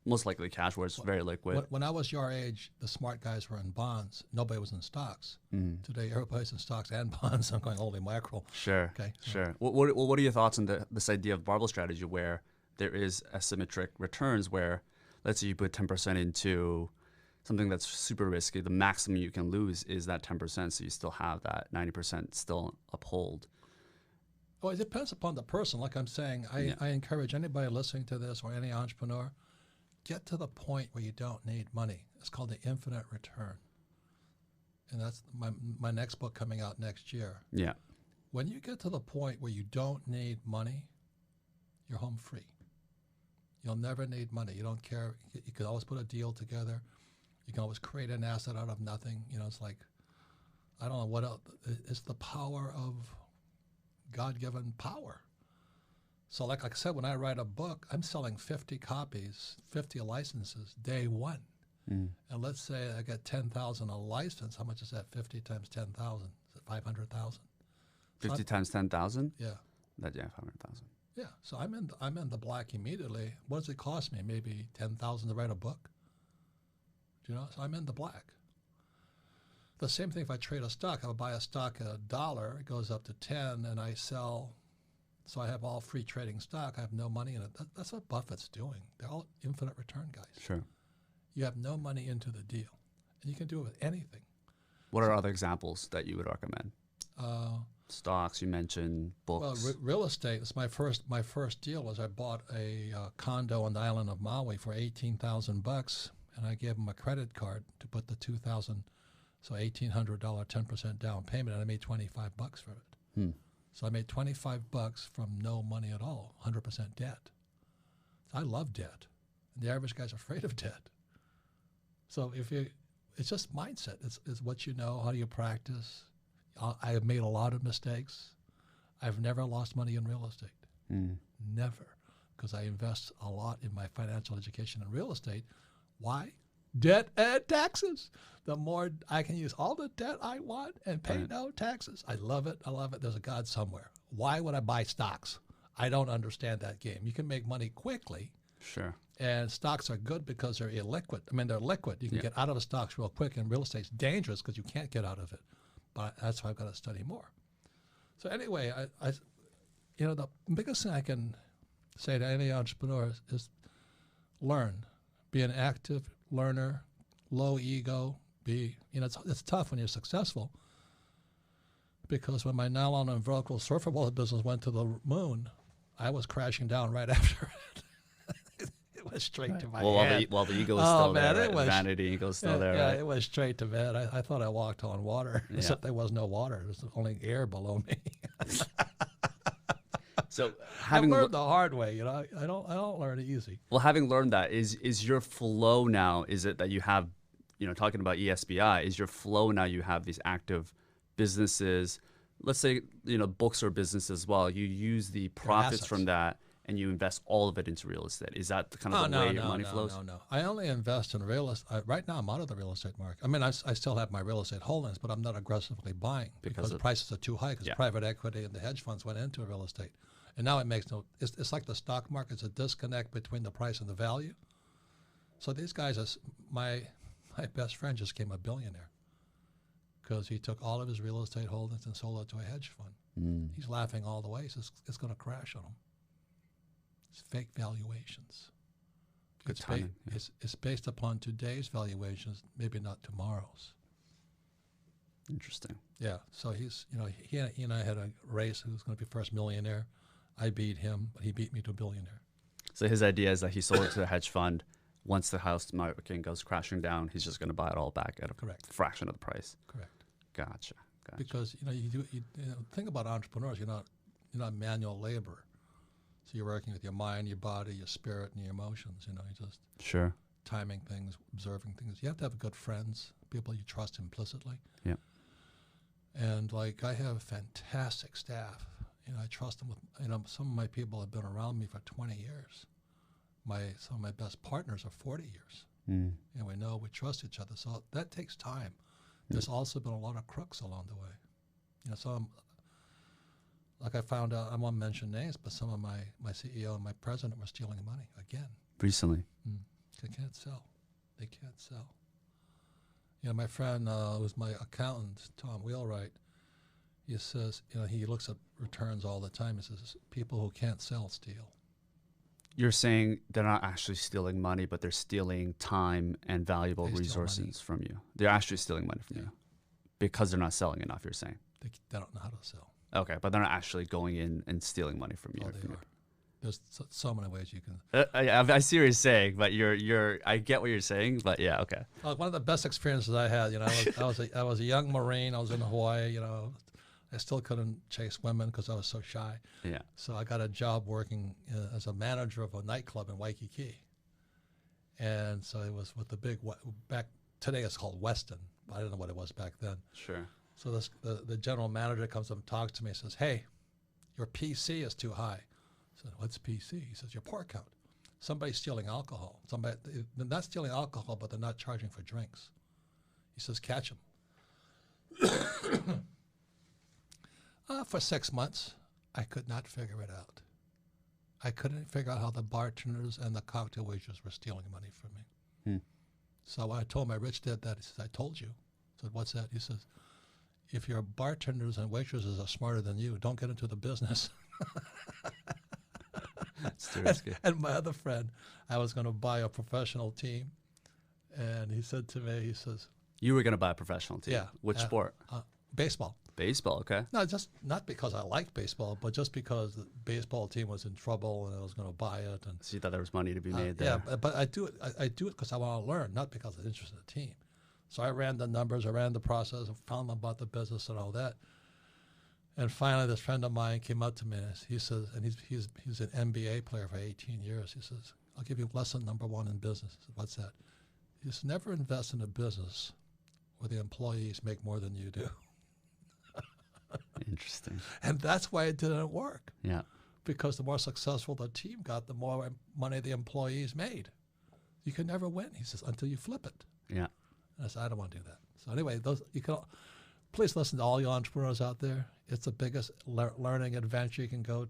most likely cash, where it's very liquid. When I was your age, the smart guys were in bonds. Nobody was in stocks. Today, everybody's in stocks and bonds. I'm going, holy mackerel. Sure. Okay. Sure. What are your thoughts on this idea of barbell strategy, where there is asymmetric returns, where let's say you put 10% into something that's super risky, the maximum you can lose is that 10%, so you still have that 90% still uphold. Well, it depends upon the person. Like I'm saying, I encourage anybody listening to this or any entrepreneur, get to the point where you don't need money. It's called the infinite return. And that's my next book coming out next year. Yeah. When you get to the point where you don't need money, you're home free. You'll never need money. You don't care. You can always put a deal together. You can always create an asset out of nothing. You know, it's like, I don't know what else. It's the power of God-given power. So like I said, when I write a book, I'm selling 50 copies, 50 licenses, day one. And let's say I get 10,000 a license. How much is that? 50 times 10,000? Is it 500,000? 50 times 10,000? Yeah. That, yeah, 500,000. Yeah. So I'm in the black immediately. What does it cost me? Maybe 10,000 to write a book. Do you know? So I'm in the black. The same thing if I trade a stock. I buy a stock at $1, it goes up to 10, and I sell. So I have all free trading stock. I have no money in it. That's what Buffett's doing. They're all infinite return guys. Sure. You have no money into the deal, and you can do it with anything. What are other examples that you would recommend? Stocks, you mentioned, books. Well, real estate. It's my first deal was I bought a condo on the island of Maui for $18,000, and I gave them a credit card to put the $2,000, so $1,800 10% down payment, and I made $25 for it. So I made $25 from no money at all, 100% debt. So I love debt. And the average guy's afraid of debt. So it's just mindset. It's what you know. How do you practice? I have made a lot of mistakes. I've never lost money in real estate. Never. Because I invest a lot in my financial education in real estate. Why? Debt and taxes. The more I can use all the debt I want and pay no taxes. I love it. I love it. There's a God somewhere. Why would I buy stocks? I don't understand that game. You can make money quickly. Sure. And stocks are good because they're illiquid. I mean, they're liquid. You can get out of the stocks real quick, and real estate's dangerous because you can't get out of it. But that's why I've got to study more. So anyway, the biggest thing I can say to any entrepreneur is learn. Be an active learner, low ego. It's tough when you're successful, because when my nylon and Velcro surfer wallet business went to the moon, I was crashing down right after it. It was straight to my head. While the ego is still man, there, it right? was, Vanity ego is still there, yeah, right? it was straight to bed. I thought I walked on water, except there was no water. There was only air below me. So I learned the hard way. I don't learn it easy. Well, having learned that, is your flow now? Is it that you have, talking about ESBI? Is your flow now? You have these active businesses. Let's say books or business as well. You use the profits from that, and you invest all of it into real estate. Is that kind of the way your money flows? No. I only invest in real estate. Right now, I'm out of the real estate market. I mean, I still have my real estate holdings, but I'm not aggressively buying because the prices are too high, because private equity and the hedge funds went into real estate. And now it makes it's like the stock market. It's a disconnect between the price and the value. So these guys, my best friend just became a billionaire because he took all of his real estate holdings and sold it to a hedge fund. He's laughing all the way. He says it's going to crash on him. It's fake valuations. Good timing. It's based upon today's valuations, maybe not tomorrow's. Interesting. Yeah. So he and I had a race. Who was going to be first millionaire? I beat him, but he beat me to a billionaire. So his idea is that he sold it to a hedge fund. Once the house market goes crashing down, he's just going to buy it all back at a fraction of the price. Correct. Gotcha. Because you think about entrepreneurs. You're not manual labor. So you're working with your mind, your body, your spirit, and your emotions. You're just timing things, observing things. You have to have good friends, people you trust implicitly. Yeah. And I have fantastic staff. I trust them with. Some of my people have been around me for 20 years. Some of my best partners are 40 years. And we trust each other. So that takes time. There's also been a lot of crooks along the way. Some. Like I found out, I won't mention names, but some of my CEO and my president were stealing money again. Recently. They can't sell. They can't sell. My friend was my accountant, Tom Wheelwright. He says, he looks at returns all the time. He says, people who can't sell steal. You're saying they're not actually stealing money, but they're stealing time and valuable resources from you. They're actually stealing money from you because they're not selling enough, you're saying. They don't know how to sell. Okay, but they're not actually going in and stealing money from you. Oh, they are. There's so many ways you can. I see what you're saying, but I get what you're saying, but yeah, okay. One of the best experiences I had, I was a young Marine. I was in Hawaii. I still couldn't chase women because I was so shy. Yeah. So I got a job working as a manager of a nightclub in Waikiki. And so it was with the big, back today it's called Weston. I don't know what it was back then. Sure. So the general manager comes up and talks to me and says, "Hey, your PC is too high." I said, "What's PC?" He says, "Your pour count. Somebody's stealing alcohol. They're not stealing alcohol, but they're not charging for drinks." He says, "Catch them." For 6 months, I could not figure it out. I couldn't figure out how the bartenders and the cocktail waiters were stealing money from me. So when I told my rich dad that, he says, "I told you." I said, "What's that?" He says, "If your bartenders and waitresses are smarter than you, don't get into the business." That's too risky. And my other friend, I was going to buy a professional team, and he said to me, he says, You were going to buy a professional team? Yeah. Which sport? Baseball. Baseball, okay. No, just not because I liked baseball, but just because the baseball team was in trouble and I was going to buy it. And So you thought there was money to be made there? Yeah, but I do it. I do it because I want to learn, not because I'm interested in the team. So I ran the numbers, I ran the process, I found out about the business and all that. And finally, this friend of mine came up to me. And he says, and he's an NBA player for 18 years. He says, "I'll give you lesson number one in business." I said, "What's that?" He says, "Never invest in a business where the employees make more than you do." Interesting. And that's why it didn't work. Yeah. Because the more successful the team got, the more money the employees made. You can never win, he says, until you flip it. Yeah. And I said, I don't want to do that. So anyway, please listen to all you entrepreneurs out there. It's the biggest learning adventure you can go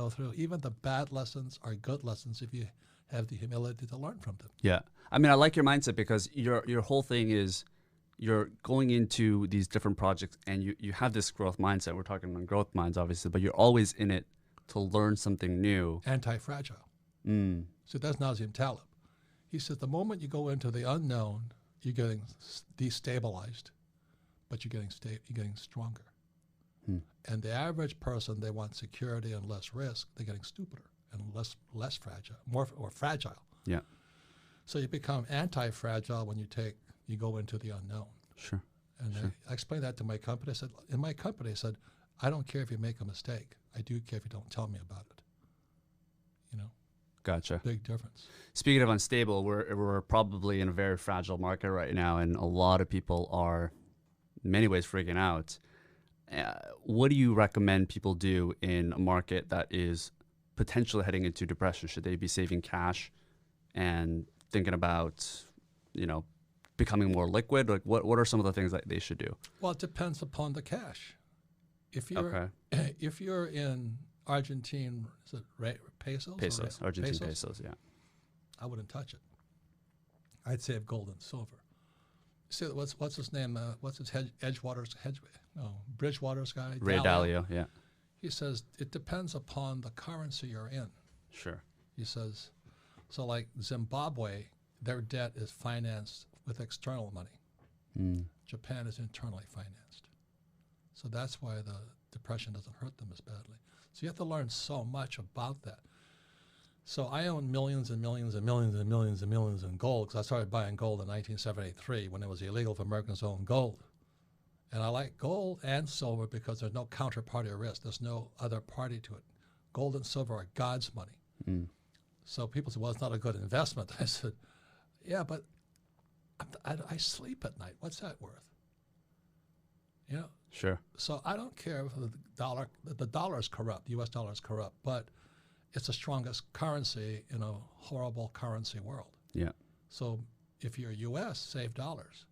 through. Even the bad lessons are good lessons if you have the humility to learn from them. Yeah. I mean, I like your mindset because your whole thing is you're going into these different projects and you have this growth mindset. We're talking on growth minds, obviously, but you're always in it to learn something new. Antifragile. So that's Nassim Taleb. He says the moment you go into the unknown, you're getting destabilized, but you're getting stronger. And the average person, they want security and less risk. They're getting stupider and less fragile, more fragile. Yeah. So you become anti-fragile when you go into the unknown. Sure. And sure. I explained that to my company. I said, in my company, I said, I don't care if you make a mistake. I do care if you don't tell me about it. Gotcha. Big difference. Speaking of unstable, we're probably in a very fragile market right now, and a lot of people are, in many ways, freaking out. What do you recommend people do in a market that is potentially heading into depression? Should they be saving cash and thinking about, becoming more liquid? Like, what are some of the things that they should do? Well, it depends upon the cash. If you're in Argentine, is it pesos? Argentine pesos, yeah. I wouldn't touch it. I'd save gold and silver. See, what's his name? What's his Bridgewater's guy? Ray Dalio, yeah. He says it depends upon the currency you're in. Sure. He says, so like Zimbabwe, their debt is financed with external money. Japan is internally financed. So that's why the depression doesn't hurt them as badly. So you have to learn so much about that. So I own millions and millions and millions and millions and millions in gold because I started buying gold in 1973 when it was illegal for Americans to own gold. And I like gold and silver because there's no counterparty risk. There's no other party to it. Gold and silver are God's money. So people say, well, it's not a good investment. I said, yeah, but I sleep at night. What's that worth? Sure. So I don't care if the dollar is corrupt, the U.S. dollar is corrupt, but it's the strongest currency in a horrible currency world. Yeah. So if you're U.S., save dollars.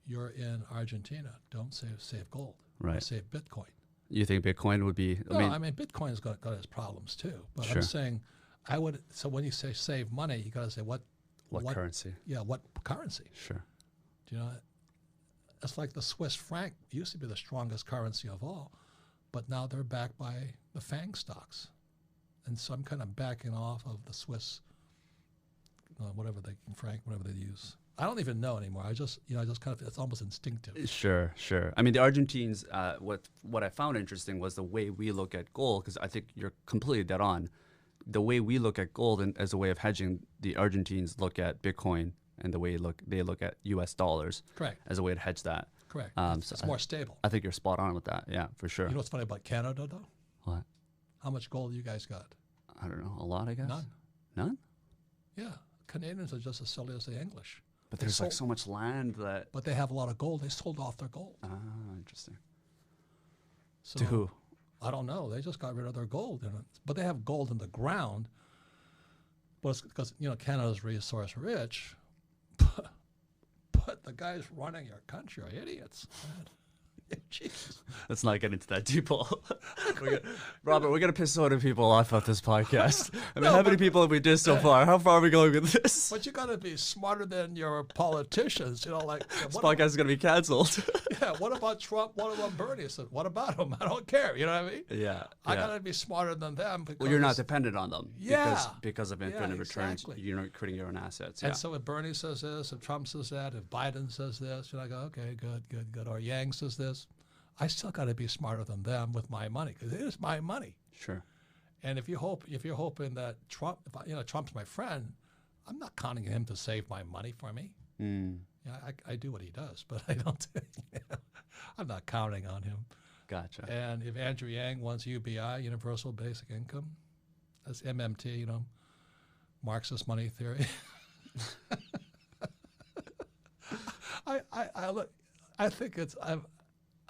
You're in Argentina, don't save gold. Right. Save Bitcoin. You think Bitcoin would be? I mean Bitcoin's got its problems too. But Sure. I'm saying, So when you say save money, you got to say what currency? Yeah, what currency? Sure. Do you know? It's like the Swiss franc used to be the strongest currency of all, but now they're backed by the FANG stocks. And so I'm kind of backing off of the Swiss, whatever they use. I don't even know anymore. I just kind of, it's almost instinctive. Sure, sure. I mean, the Argentines, what I found interesting was the way we look at gold, because I think you're completely dead on. The way we look at gold as a way of hedging, the Argentines look at Bitcoin and the way they look at U.S. dollars. Correct. As a way to hedge that. Correct. So it's more stable. I think you're spot on with that. Yeah, for sure. You know what's funny about Canada, though? What? How much gold you guys got? I don't know. A lot, I guess. None. None? Yeah. Canadians are just as silly as the English. But there's like so much land that. But they have a lot of gold. They sold off their gold. Ah, interesting. So, to who? I don't know. They just got rid of their gold. But they have gold in the ground. But it's because, Canada's resource rich. But the guys running your country are idiots. Jeez. Let's not get into that too, Paul. Robert, we're going to piss so many people off of this podcast. I mean, how many people have we did so far? How far are we going with this? But you got to be smarter than your politicians. This podcast is going to be canceled. Yeah, what about Trump? What about Bernie? I said, what about him? I don't care. You know what I mean? Yeah. I got to be smarter than them. Because, well, you're not dependent on them. Yeah. Because of infinite returns, exactly. you're not creating your own assets. And so if Bernie says this, if Trump says that, if Biden says this, I go, okay, good. Or Yang says this. I still got to be smarter than them with my money because it is my money. Sure. And if you're hoping that Trump, Trump's my friend, I'm not counting on him to save my money for me. Mm. Yeah, I do what he does, but I don't. I'm not counting on him. Gotcha. And if Andrew Yang wants UBI, Universal Basic Income, that's MMT, Marxist money theory.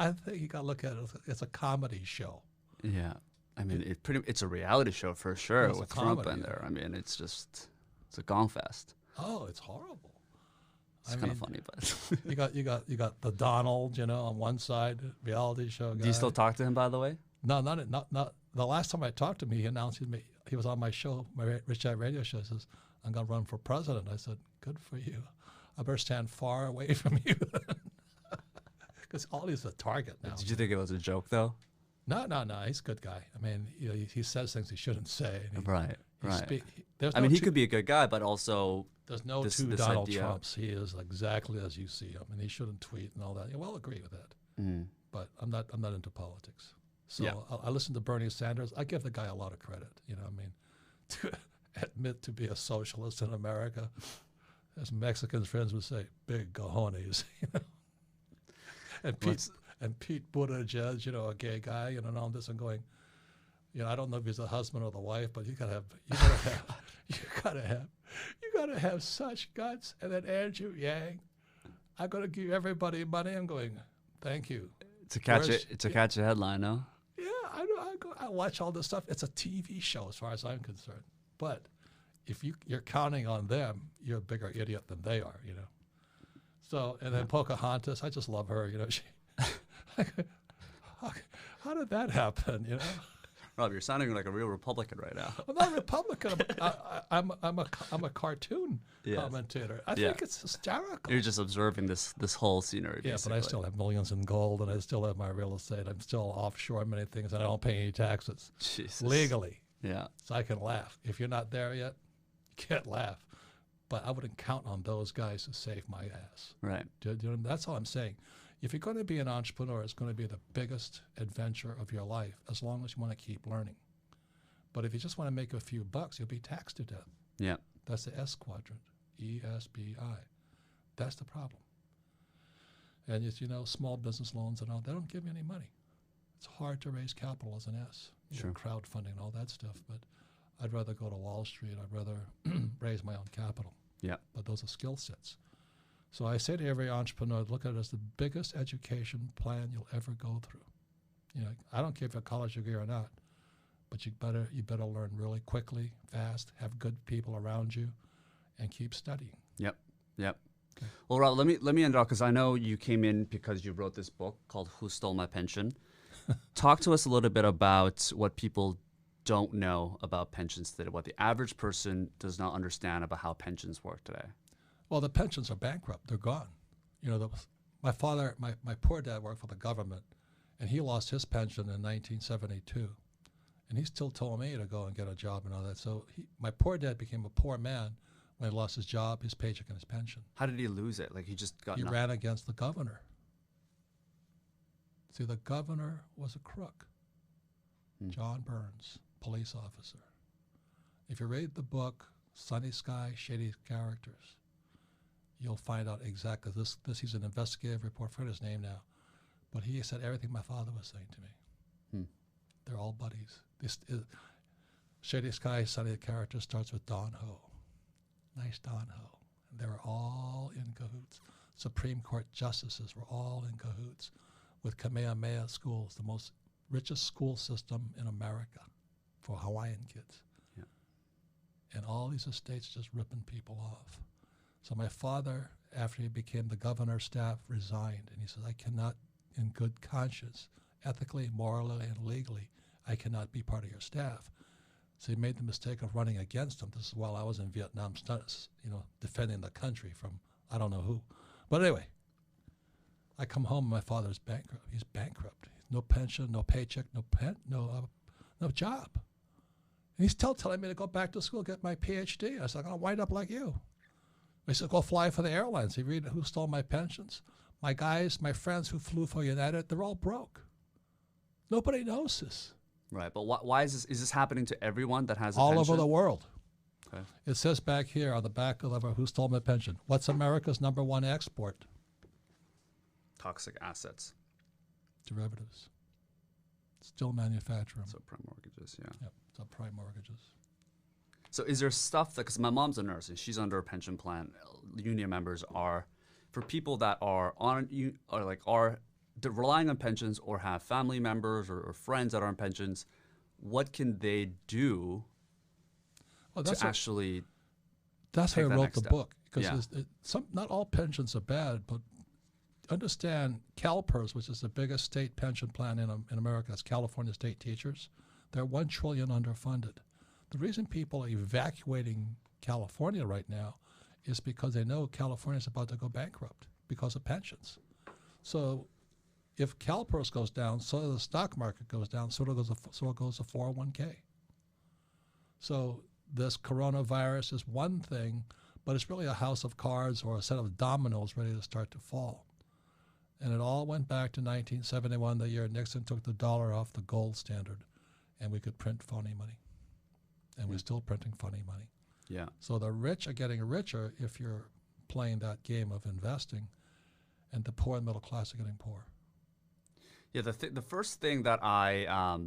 I think you got to look at it as a comedy show. Yeah, I mean, it's a reality show for sure with Trump in there. I mean, it's a gong fest. Oh, it's horrible. It's kind of funny, but you got the Donald, on one side, reality show guy. Do you still talk to him, by the way? No, not. The last time I talked to him, he announced he was on my show, my Rich Dad radio show. He says, "I'm going to run for president." I said, "Good for you. I better stand far away from you." Because all he's a target now. Did you think it was a joke, though? No. He's a good guy. I mean, he says things he shouldn't say. Right. He could be a good guy, but also there's no two Donald Trumps. He is exactly as you see him, and he shouldn't tweet and all that. Well, I'll agree with that. Mm. But I'm not into politics. So I listen to Bernie Sanders. I give the guy a lot of credit. To admit to be a socialist in America, as Mexican friends would say, big cojones. And Pete Buttigieg, a gay guy, and all this, and going, I don't know if he's the husband or the wife, but you gotta have such guts. And then Andrew Yang, I'm gonna give everybody money. I'm going, thank you. To catch a headline, no? Yeah, I watch all this stuff. It's a TV show as far as I'm concerned. But if you're counting on them, you're a bigger idiot than they are, So, and then Pocahontas, I just love her, She, how did that happen, Rob, you're sounding like a real Republican right now. I'm not a Republican. I'm a cartoon commentator. I think it's hysterical. You're just observing this whole scenery. Yeah, basically. but I still have millions in gold, and I still have my real estate. I'm still offshore many things, and I don't pay any taxes legally. Yeah, so I can laugh. If you're not there yet, you can't laugh. But I wouldn't count on those guys to save my ass. Right. That's all I'm saying. If you're going to be an entrepreneur, it's going to be the biggest adventure of your life, as long as you want to keep learning. But if you just want to make a few bucks, you'll be taxed to death. Yeah. That's the S quadrant, ESBI. That's the problem. And small business loans and all, they don't give you any money. It's hard to raise capital as an S. Sure. Crowdfunding and all that stuff, but I'd rather go to Wall Street. I'd rather raise my own capital. Yeah. But those are skill sets. So I say to every entrepreneur, look at it as the biggest education plan you'll ever go through. I don't care if you have a college degree or not, but you better learn really quickly, fast, have good people around you, and keep studying. Yep. Okay. Well, Rob, let me end off because I know you came in because you wrote this book called "Who Stole My Pension." Talk to us a little bit about what people don't know about pensions today, what the average person does not understand about how pensions work today. Well, the pensions are bankrupt. They're gone. My father, my poor dad worked for the government, and he lost his pension in 1972. And he still told me to go and get a job and all that. So my poor dad became a poor man When he lost his job, his paycheck, and his pension. How did he lose it? Like he just got He nothing? ran against the governor. See, the governor was a crook. John Burns, police officer. If you read the book, Sunny Sky, Shady Characters, you'll find out exactly this. He's an investigative report. I forget his name now. But he said everything my father was saying to me. They're all buddies. Shady Sky, Sunny Characters starts with Don Ho. Nice Don Ho. And they were all in cahoots. Supreme Court justices were all in cahoots with Kamehameha schools, the most richest school system in America for Hawaiian kids. Yeah. And all these estates just ripping people off. So my father, after he became the governor's staff, resigned. And he said, I cannot, in good conscience, ethically, morally, and legally, I cannot be part of your staff. So he made the mistake of running against him. This is while I was in Vietnam, defending the country from I don't know who. But anyway, I come home and my father's bankrupt. He's bankrupt. No pension, no paycheck, no job. And he's still telling me to go back to school, get my PhD. I said, I'm going to wind up like you. He said, go fly for the airlines. He read who stole my pensions. My guys, my friends who flew for United, they're all broke. Nobody knows this. Right, but why is this? Is this happening to everyone that has a all pension? over the world? Okay. It says back here on the back of who stole my pension. What's America's #1 export? Toxic assets. Derivatives. Still manufacture them. Subprime mortgages, yeah. Yep, subprime mortgages. So is there stuff that, because my mom's a nurse and she's under a pension plan, union members are, for people that are relying on pensions or have family members or friends that are on pensions, what can they do to actually That's why I wrote the book. Because Yeah. not all pensions are bad, but understand CalPERS, which is the biggest state pension plan in America, that's California state teachers, they're $1 trillion underfunded. The reason people are evacuating California right now is because they know California is about to go bankrupt because of pensions. So if CalPERS goes down, so does the stock market goes down, so goes the 401k. So this coronavirus is one thing, but it's really a house of cards or a set of dominoes ready to start to fall. And it all went back to 1971, the year Nixon took the dollar off the gold standard, and we could print phony money. And we're still printing funny money. Yeah. So the rich are getting richer if you're playing that game of investing, and the poor and middle class are getting poor. Yeah, the first thing that I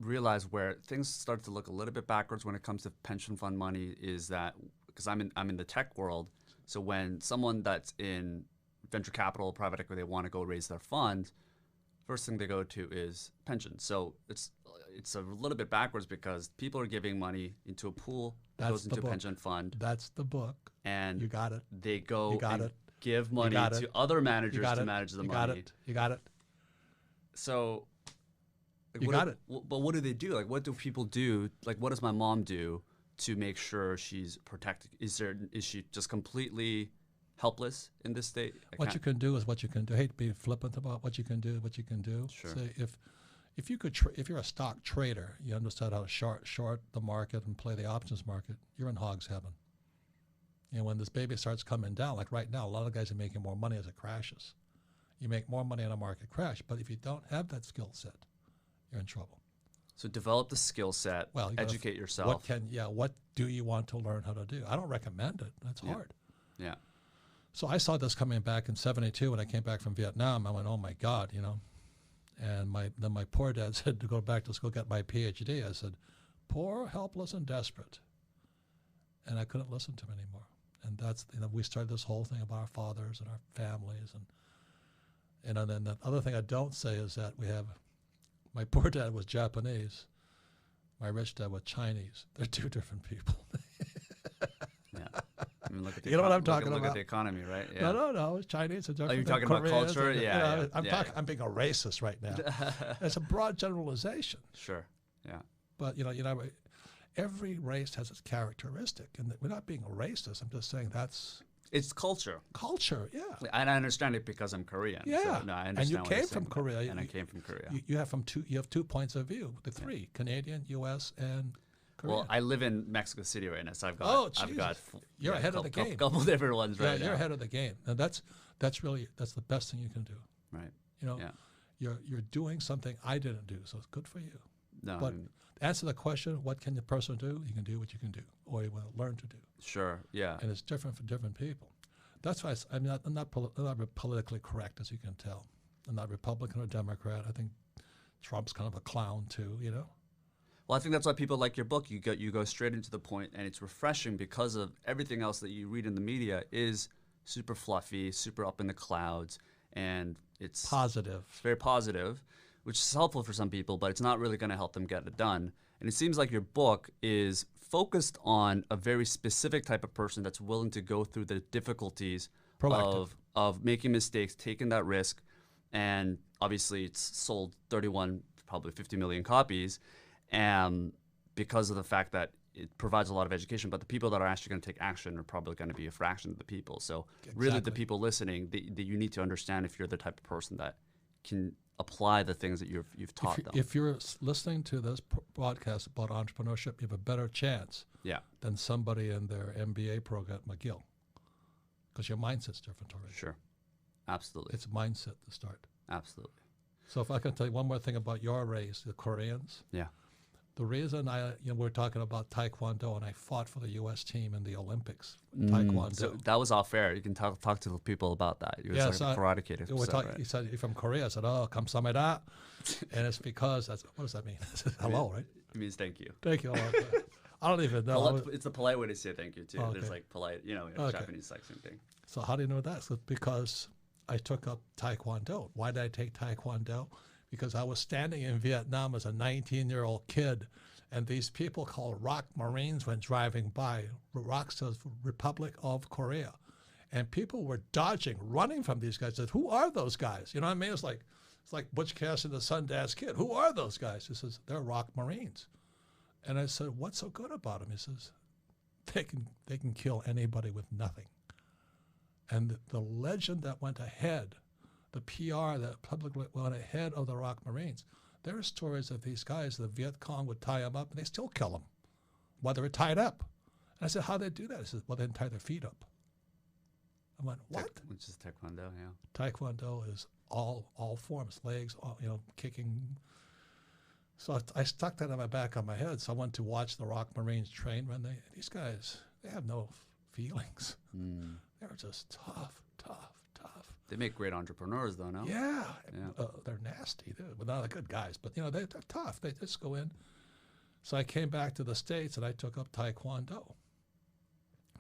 realized where things start to look a little bit backwards when it comes to pension fund money is that, because I'm in the tech world, so when someone that's in venture capital, private equity, they want to go raise their fund, first thing they go to is pension. So it's a little bit backwards because people are giving money into a pool that goes into a pension fund. That's the book. And you got it. They go and give money to other managers to manage the money. You got it. So you got it. But what do they do? Like, what do people do? Like, what does my mom do to make sure she's protected? Is she just completely helpless in this state? What you can do is what you can do. I hate to be flippant about what you can do. Sure. Say if you're a stock trader, you understand how to short the market and play the options market, you're in hog's heaven. And when this baby starts coming down, like right now, a lot of guys are making more money as it crashes. You make more money in a market crash, but if you don't have that skill set, you're in trouble. So develop the skill set, educate yourself. What do you want to learn how to do? I don't recommend it. That's hard. Yeah. So I saw this coming back in '72 when I came back from Vietnam. I went, oh my God, And then my poor dad said to go back to school, get my PhD. I said, poor, helpless, and desperate. And I couldn't listen to him anymore. And that's, we started this whole thing about our fathers and our families. And then the other thing I don't say is that my poor dad was Japanese. My rich dad was Chinese. They're two different people. Yeah. I mean, look at you know what I'm talking about? Look at the economy, right? Yeah. No. It's Chinese. Are you talking about culture? Yeah. I'm being a racist right now. It's a broad generalization. Sure. Yeah. But every race has its characteristic, and we're not being a racist. I'm just saying it's culture. Culture, yeah. And I understand it because I'm Korean. Yeah. So, no, I understand. And you came from Korea. And I came from Korea. You have 2 points of view. The three: Canadian, U.S., and Korean. Well, I live in Mexico City right now, so I've got You're ahead of the game. Couple different ones right now. You're ahead of the game, and that's the best thing you can do. Right. You know, you're doing something I didn't do, so it's good for you. No, but to answer the question, what can the person do? You can do what you can do, or you will learn to do. Sure. Yeah. And it's different for different people. That's why I'm not politically correct, as you can tell. I'm not Republican or Democrat. I think Trump's kind of a clown too. You know. Well, I think that's why people like your book. You go straight into the point, and it's refreshing because of everything else that you read in the media is super fluffy, super up in the clouds, and it's positive. It's very positive, which is helpful for some people, but it's not really going to help them get it done. And it seems like your book is focused on a very specific type of person that's willing to go through the difficulties of making mistakes, taking that risk, and obviously it's sold 31, probably 50 million copies, and because of the fact that it provides a lot of education, but the people that are actually going to take action are probably going to be a fraction of the people. So really the people listening, that you need to understand if you're the type of person that can apply the things that you've taught them. If you're listening to this podcast about entrepreneurship, you have a better chance than somebody in their MBA program at McGill, because your mindset's different already. Sure. Absolutely. It's mindset to start. Absolutely. So if I can tell you one more thing about your race, the Koreans. Yeah. The reason we're talking about Taekwondo, and I fought for the U.S. team in the Olympics. Taekwondo. So that was off air. You can talk to the people about that. You were like a karate kid. Right? He said, "You're from Korea." I said, "Oh, kamsahamnida," and it's because what does that mean? Hello, right? It means thank you. Thank you. I don't even know. It's the polite way to say thank you too. Okay. There's like polite, Japanese like same thing. So how do you know that? So because I took up Taekwondo. Why did I take Taekwondo? Because I was standing in Vietnam as a 19-year-old kid, and these people called ROC Marines went driving by. ROC says Republic of Korea. And people were dodging, running from these guys. I said, who are those guys? You know what I mean? It's like Butch Cassidy and the Sundance Kid. Who are those guys? He says, they're ROC Marines. And I said, what's so good about them? He says, they can kill anybody with nothing. And the legend that went ahead, the PR that public went ahead of the ROC Marines, there are stories of these guys, the Viet Cong would tie them up and they still kill them while they were tied up. And I said, how'd they do that? He said, well, they didn't tie their feet up. I went, what? Which is Taekwondo, yeah. Taekwondo is all forms, legs, kicking. So I stuck that on my back of my head. So I went to watch the ROC Marines train when these guys, they have no feelings. They're just tough. They make great entrepreneurs, though, no? Yeah. They're nasty. They're not good guys, but they're tough. They just go in. So I came back to the States and I took up Taekwondo,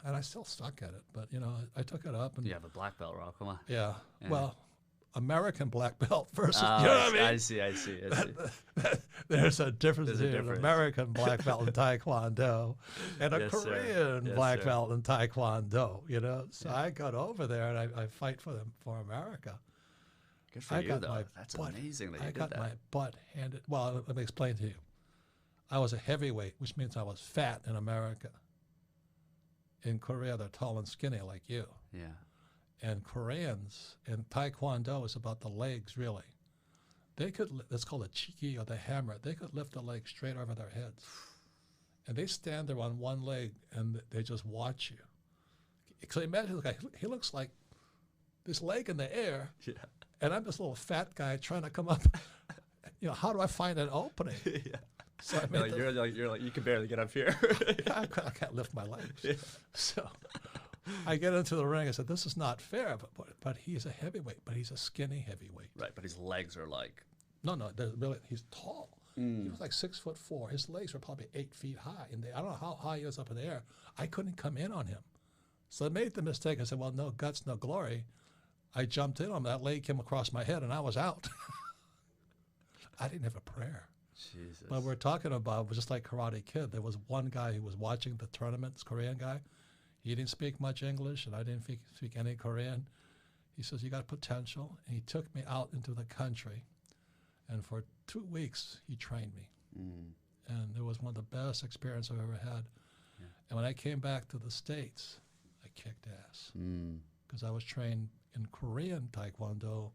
and I still stuck at it. But I took it up. And you have a black belt, Rob. Come on. Yeah. Well, American black belt versus. You know what I mean? I see. There's a difference between an American black belt in Taekwondo and a Korean black belt in Taekwondo. So I got over there and I fight for America. Good for you, though. That's amazing that you did that. I got my butt handed. Well, let me explain to you. I was a heavyweight, which means I was fat in America. In Korea, they're tall and skinny like you. Yeah. And Koreans, and Taekwondo is about the legs, really. That's called a chiki or the hammer. They could lift a leg straight over their heads. And they stand there on one leg and they just watch you. So imagine the guy, he looks like this leg in the air, and I'm this little fat guy trying to come up. How do I find an opening? So I made you're like, you can barely get up here. I can't lift my legs. So I get into the ring. I said, "This is not fair." But he's a heavyweight. But he's a skinny heavyweight. Right. But his legs are like. No. He's tall. He was like 6'4". His legs were probably 8 feet high. And I don't know how high he was up in the air. I couldn't come in on him. So I made the mistake. I said, "Well, no guts, no glory." I jumped in on him. That leg came across my head, and I was out. I didn't have a prayer. Jesus. But we're talking about just like Karate Kid. There was one guy who was watching the tournament, this Korean guy. He didn't speak much English, and I didn't speak any Korean. He says, "You got potential." And he took me out into the country. And for 2 weeks, he trained me. And it was one of the best experiences I've ever had. Yeah. And when I came back to the States, I kicked ass. Because I was trained in Korean Taekwondo,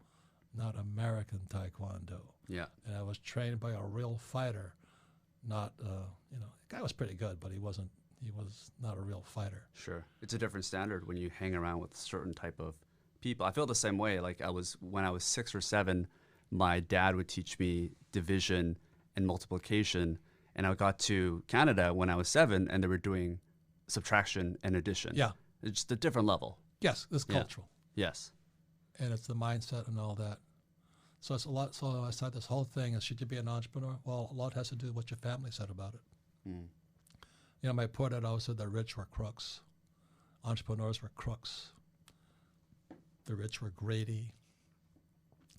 not American Taekwondo. Yeah. And I was trained by a real fighter, not, the guy was pretty good, but he was not a real fighter. Sure. It's a different standard when you hang around with certain type of people. I feel the same way. Like when I was 6 or 7, my dad would teach me division and multiplication, and I got to Canada when I was 7, and they were doing subtraction and addition. Yeah. It's just a different level. Yes, it's cultural. Yes. And it's the mindset and all that. So it's a lot. So I said this whole thing is, should you be an entrepreneur? Well, a lot has to do with what your family said about it. My poor dad always said the rich were crooks. Entrepreneurs were crooks. The rich were greedy.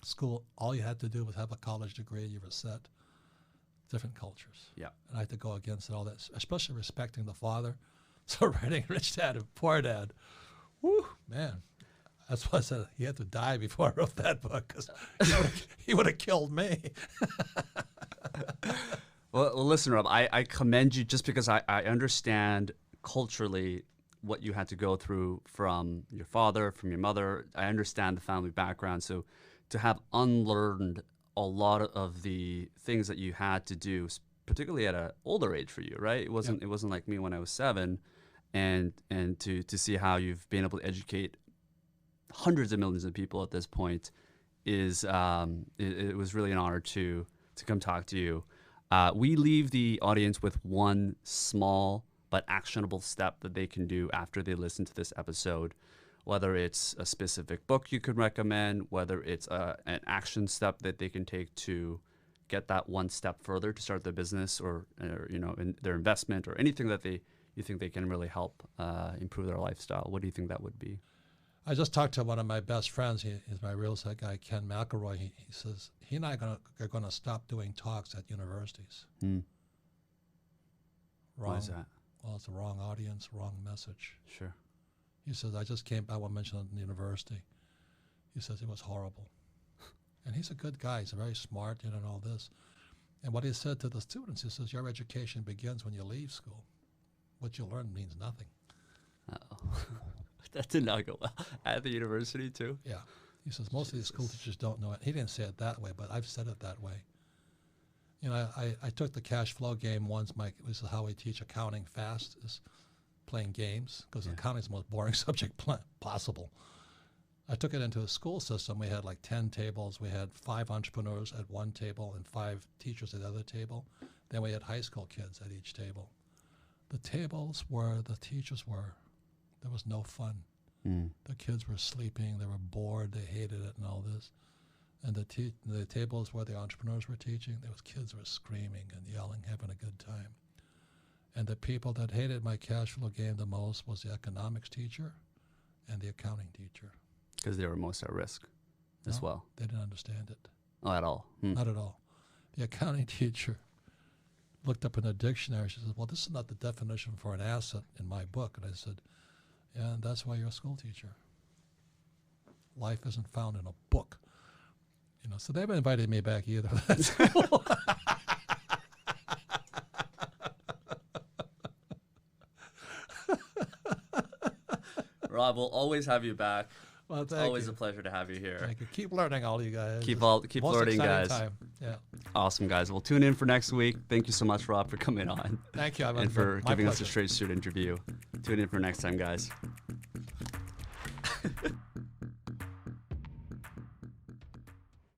School, all you had to do was have a college degree, you were set. Different cultures. Yeah. And I had to go against all that, especially respecting the father. So writing Rich Dad and Poor Dad, whoo, man. That's why I said he had to die before I wrote that book, because he would have killed me. Well, listen, Rob, I commend you just because I understand culturally what you had to go through from your father, from your mother. I understand the family background. So to have unlearned a lot of the things that you had to do, particularly at an older age for you, right? It wasn't like me when I was 7, and to see how you've been able to educate hundreds of millions of people at this point is it was really an honor to come talk to you. We leave the audience with one small but actionable step that they can do after they listen to this episode, whether it's a specific book you could recommend, whether it's an action step that they can take to get that one step further to start their business or in their investment, or anything that you think they can really help improve their lifestyle. What do you think that would be? I just talked to one of my best friends. He's my real estate guy, Ken McElroy. He says he and I are going to stop doing talks at universities. Wrong. Why is that? Well, it's the wrong audience, wrong message. Sure. He says, I just came, I won't mention it in the university. He says it was horrible. And he's a good guy. He's very smart, and all this. And what he said to the students, he says, your education begins when you leave school. What you learn means nothing. Uh-oh. That did not go well. At the university, too? Yeah. He says, most of these school teachers don't know it. He didn't say it that way, but I've said it that way. I took the cash flow game once. This is how we teach accounting fast, is playing games, because accounting is the most boring subject possible. I took it into a school system. We had like 10 tables. We had 5 entrepreneurs at one table and 5 teachers at the other table. Then we had high school kids at each table. The tables where the teachers were, there was no fun. The kids were sleeping. They were bored. They hated it and all this. And the tables where the entrepreneurs were teaching, there was kids were screaming and yelling, having a good time. And the people that hated my cash flow game the most was the economics teacher and the accounting teacher. Because they were most at risk as well. They didn't understand it. Oh, at all? Not at all. The accounting teacher looked up in a dictionary. She said, well, this is not the definition for an asset in my book. And I said, yeah, and that's why you're a school teacher. Life isn't found in a book. So they haven't invited me back either. Rob, we'll always have you back. Well, it's always a pleasure to have you here. Thank you. Keep learning, all you guys. Keep learning, guys. Time. Yeah. Awesome, guys. We'll tune in for next week. Thank you so much, Rob, for coming on. Thank you. And for giving us a straight shoot interview. Tune in for next time, guys.